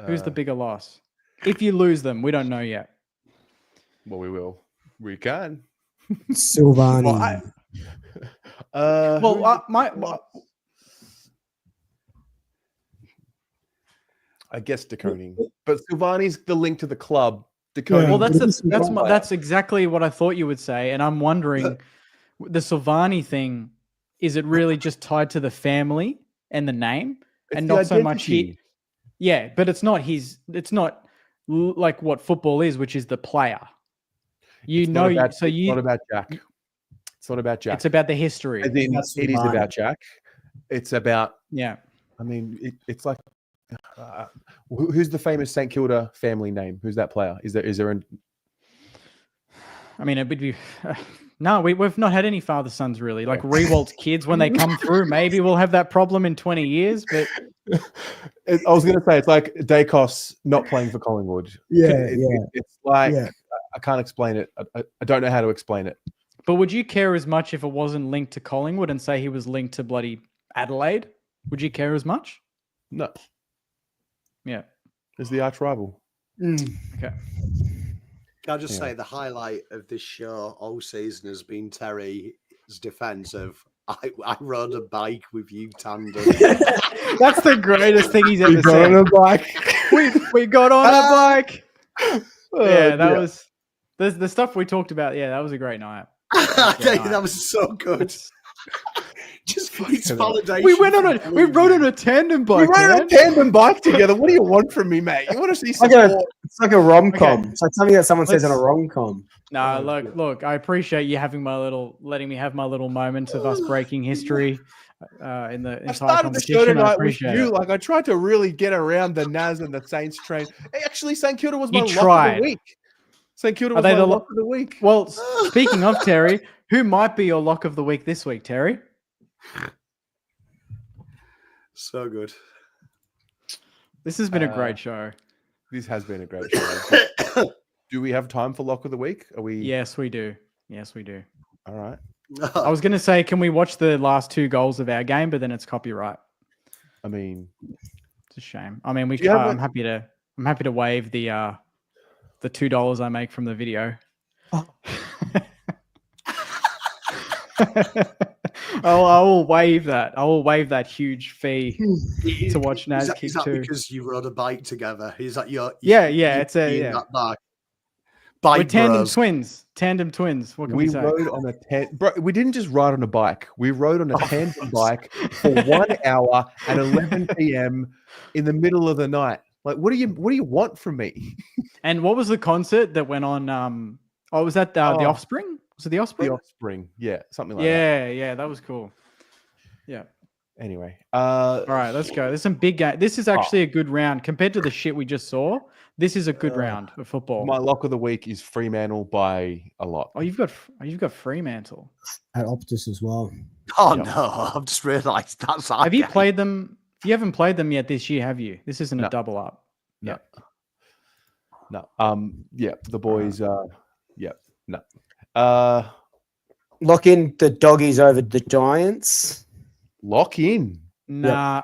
who's the bigger loss? If you lose them, we don't know yet. Well, we will. We can. Silvani. I guess DeConing, but Silvani's the link to the club. DeConing. Well, that's exactly what I thought you would say, and I'm wondering, the Silvani thing, is it really just tied to the family and the name, and not so much he? Yeah, but it's not his. It's not like what football is, which is the player. It's not about Jack. It's not about Jack. It's about the history. As in, it is about Jack. It's about. Yeah. I mean, it's like. Who's the famous St Kilda family name? Who's that player? Is there an? I mean, it would be. No, we've not had any father sons really. Like Rewalt's kids, when they come through, maybe we'll have that problem in 20 years. But I was going to say it's like Dacos not playing for Collingwood. It's like I can't explain it. I don't know how to explain it. But would you care as much if it wasn't linked to Collingwood and say he was linked to bloody Adelaide? Would you care as much? No. Yeah. It's the arch rival. Okay. Can I just say the highlight of this show all season has been Terry's defense of I rode a bike with you tandem. That's the greatest thing he's ever said. On a bike. We got on a bike. Yeah, that was the stuff we talked about. Yeah, that was a great night. That was so good. Just it's validation. We rode on a tandem bike. We rode on a tandem bike together. What do you want from me, mate? You want to see It's like support? it's like a rom-com. Okay. It's like something that someone says in a Let's- rom-com. No, look, I appreciate you letting me have my little moment of us breaking history in the I entire started the show competition. I tonight with appreciate you. it. Like I tried to really get around the Naz and the Saints train. Actually, St Kilda was my You lock of tried. the week. St Kilda Are was they my the lock of the week. Well, speaking of Terry, who might be your lock of the week this week, Terry? So good. This has been a great show. This has been a great show. Do we have time for lock of the week? Are we? Yes, we do. Yes, we do. All right. I was going to say, can we watch the last 2 goals of our game? But then it's copyright. I mean, It's a shame. I mean, Do you have I'm happy to waive the $2 I make from the video. I will waive that. I will waive that huge fee to watch Naz kick Is that too. because you rode a bike together? Is that your Yeah, you it's a being yeah. that bike? We're Bike tandem bros. twins. Tandem twins. What can we we say? rode on a we didn't just ride on a bike. We rode on a tandem bike for 1 hour at 11 p.m. in the middle of the night. Like, what do you want from me? And what was the concert that went on? Was that the Offspring? Was it the Offspring? The Offspring, yeah, something like that. Yeah, that was cool. Yeah. Anyway, All right, let's go. There's some big game. This is actually a good round compared to the shit we just saw. This is a good round of football. my lock of the week is Fremantle by a lot. Oh, you've got Fremantle. At Optus as well. Oh Yep. no! I've just realised that's. Have you played them? You haven't played them yet this year, have you? This isn't No. a double up. No. No. Yeah, the boys. Yeah. No. Lock in the doggies over the Giants. Lock in. Nah,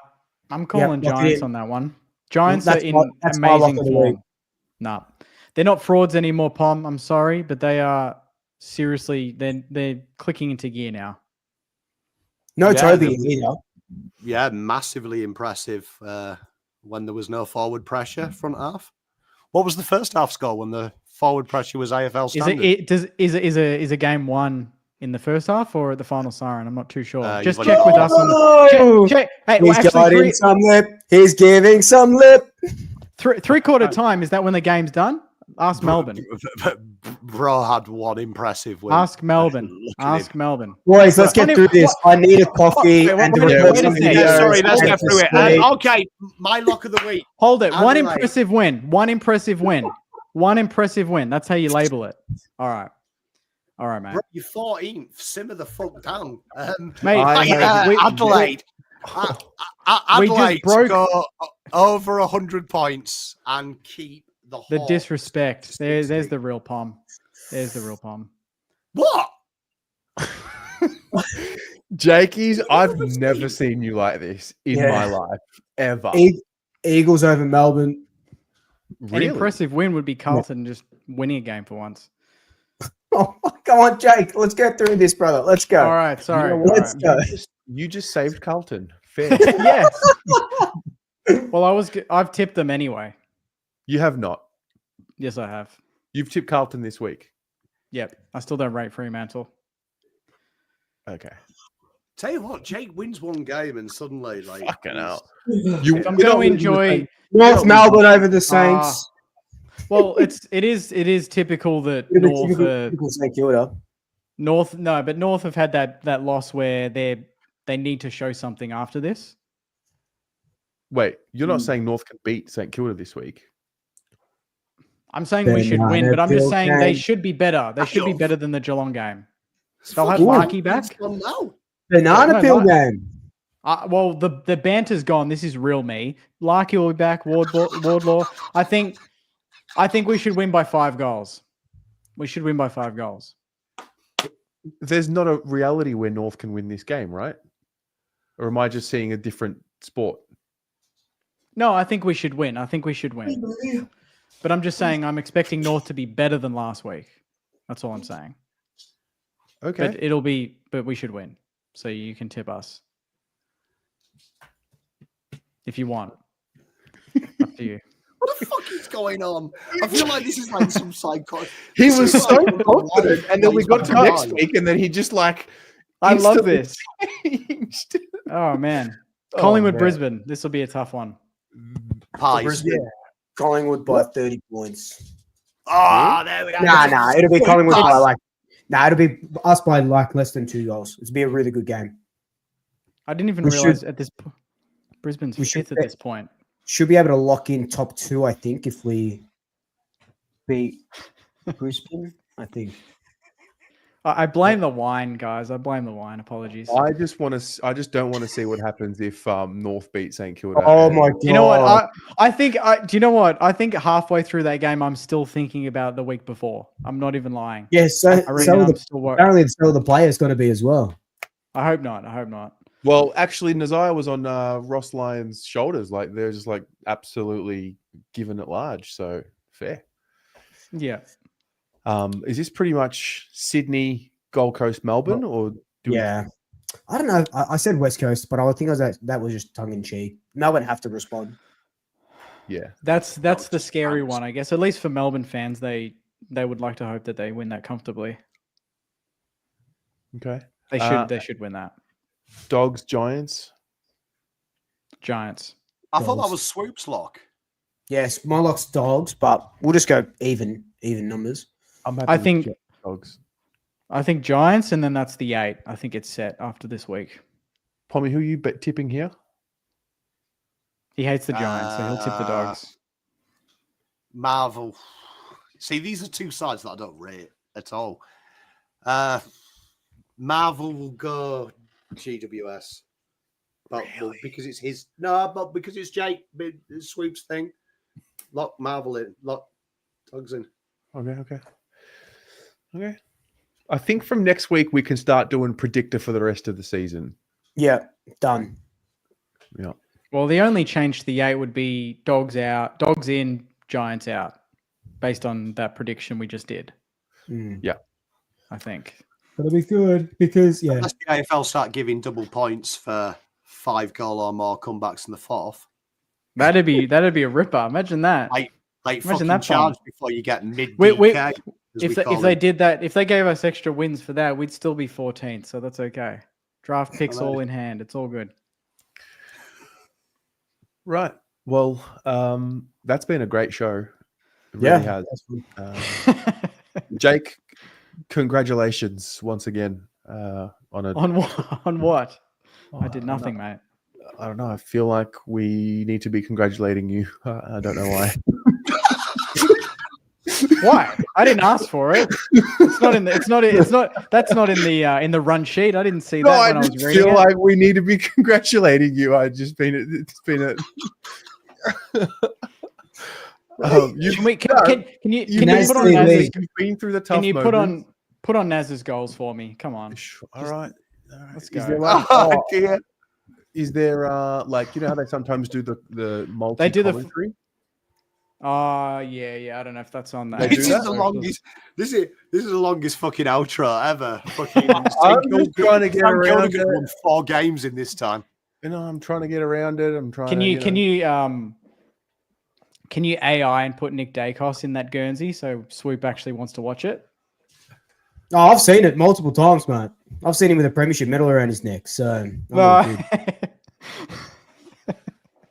I'm calling lock it Giants in. on that one. Giants That's are in that's my lock amazing of the week. form. Nah, they're not frauds anymore, Pom. I'm sorry, but they are seriously. They're clicking into gear now. No Yeah, Toby the- either. Yeah, massively impressive. When there was no forward pressure front half. What was the first half score when the forward pressure was AFL standard? Is a game won in the first half or at the final siren? I'm not too sure. You've Just only check with got- us on the check. Hey, well, He's actually, giving some lip. He's giving some lip. three-quarter time. Is that when the game's done? Ask Melbourne. Bro had one impressive win. Ask Melbourne. Look at Ask Melbourne. Boys, let's get What- through this. I need a coffee Wait, and to wait, record wait a some second. videos. Yeah, sorry, let's and get to through it. sleep. Okay, my lock of the week. Hold it. One Adelaide. impressive win. One impressive win. One impressive win. That's how you label it. All right, mate. Bro, you're 14th. Simmer the fuck down. Mate, Adelaide. We just Adelaide broke- go over 100 points and keep the The Hawks disrespect. to There's 60. the real Pom. There's the real Pom. What? Jakey's, I've never seen you like this in my life ever. Eagles over Melbourne. Really? An impressive win would be Carlton just winning a game for once. Oh, come on, Jake. Let's get through this, brother. Let's go. All right, sorry. You know all what? Let's right. go. You just saved Carlton. Fair. Yes. Well, I've tipped them anyway. You have not. Yes, I have. You've tipped Carlton this week. Yep. I still don't rate Fremantle. Okay. Tell you what, Jake wins one game and suddenly, like, Fucking hell. If I'm going to enjoy, North Melbourne over the Saints. well, it is typical that St Kilda. North have had that loss where they need to show something after this. Wait, you're not saying North can beat St Kilda this week? I'm saying we should win, but I'm just saying they game. should be better. They should be better than the Geelong game. They'll have Ooh. Larky back. No. Banana No, peel no. game. Well, the banter's gone. This is real me. Larky will be back. Wardlaw. I think we should win by 5 goals. We should win by 5 goals. There's not a reality where North can win this game, right? Or am I just seeing a different sport? No, I think we should win. But I'm just saying I'm expecting North to be better than last week. That's all I'm saying. Okay. But we should win. So you can tip us. If you want. Up to you. What the fuck is going on? I feel like this is like some psycho. He This was is so like- confident, and then we got to next week, and then he just like I love instantly this. changed. Oh man, Oh, Collingwood, man. Brisbane. This will be a tough one. Pies. Brisbane, Collingwood by 30 points. Oh, there we go. Nah, it'll be Collingwood by like. Nah, it'll be us by like less than 2 goals. It'll be a really good game. I didn't even We realize at this Brisbane's we should fifth at this point. Should be able to lock in top 2, I think, if we beat Brisbane. I think. I blame the wine, guys. I blame the wine. Apologies. I just don't want to see what happens if North beat St Kilda. Oh my god! You know what? I think. Do you know what? I think halfway through that game, I'm still thinking about the week before. I'm not even lying. Yeah, so I really so am the, still worried. apparently so the players got to be as well. I hope not. I hope not. Well, actually, Nasiah was on Ross Lyon's shoulders. Like they're just like absolutely giving it large. So fair. Yeah. Is this pretty much Sydney, Gold Coast, Melbourne, or Yeah, I don't know. I said West Coast, but I think that was just tongue in cheek. Melbourne have to respond. Yeah, That's the scary one, I guess. At least for Melbourne fans, they would like to hope that they win that comfortably. okay. They should win that. Dogs, Giants. Giants. I thought that Dogs. was Swoop's lock. Yes, my lock's Dogs, but we'll just go even numbers. I'm happy I with think- Dogs. I think Giants, and then that's the 8. I think it's set after this week. Pommy, who are you tipping here? He hates the Giants, so he'll tip the Dogs. Marvel. See, these are two sides that I don't rate at all. Marvel will go GWS. But because it's his but because it's Jake Sweeps thing. Lock Marvel in. Lock Dogs in. Okay. I think from next week we can start doing predictor for the rest of the season. Yeah, done. Yeah. Well, the only change to the 8 would be Dogs out, Dogs in, Giants out, based on that prediction we just did. I think. That'll be good because Unless the AFL start giving double points for 5 goal or more comebacks in the fourth. That'd be a ripper. Imagine that. Like Imagine fucking that fun. charge before you get mid If they did that, if they gave us extra wins for that, we'd still be 14th. So that's okay. Draft picks all in hand. It's all good. Right. Well, that's been a great show. It really has. Jake, congratulations once again on a. On what? I did don't nothing, know. mate. I don't know. I feel like we need to be congratulating you. I don't know why. Why? I didn't ask for it. It's not in the. It's not. That's not in the run sheet. I didn't see that when I was just reading feel it. like we need to be congratulating you. It's been a. Can you put on Naz's? Naz's? You've been through the tough. Can you put on Naz's goals for me? Come on. All right. Let's Is go. there like, Oh, dear. is there like how they sometimes do the multi They do the- commentary? Yeah. I don't know if that's on that. They do This that? is the longest. This is the longest fucking outro ever. Fucking. I'm just trying to get around Kilda it. won 4 games in this time. You know, I'm trying to get around it. I'm trying. Can you AI and put Nick Dacos in that Guernsey so Swoop actually wants to watch it? Oh, I've seen it multiple times, mate. I've seen him with a premiership medal around his neck. So I'm all good.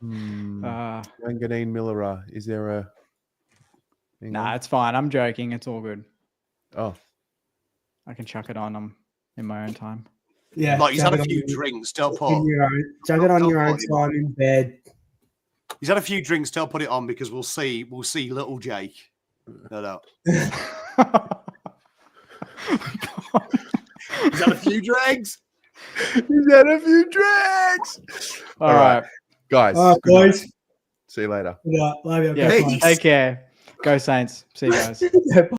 Wanganeen-Milera. Is there a? Hang on. It's fine. I'm joking. It's all good. Oh, I can chuck it on in my own time. Yeah, Like he's chuck had it a few on- drinks. Don't chuck put. it on your own Don't put it time in bed. He's had a few drinks. Don't put it on because we'll see little Jake. No. He's had a few drinks. he's had a few drinks. All right. Guys. All right, good night. boys. See you later. Yeah, love you. Yeah. Peace. Take care. Go Saints. See you guys.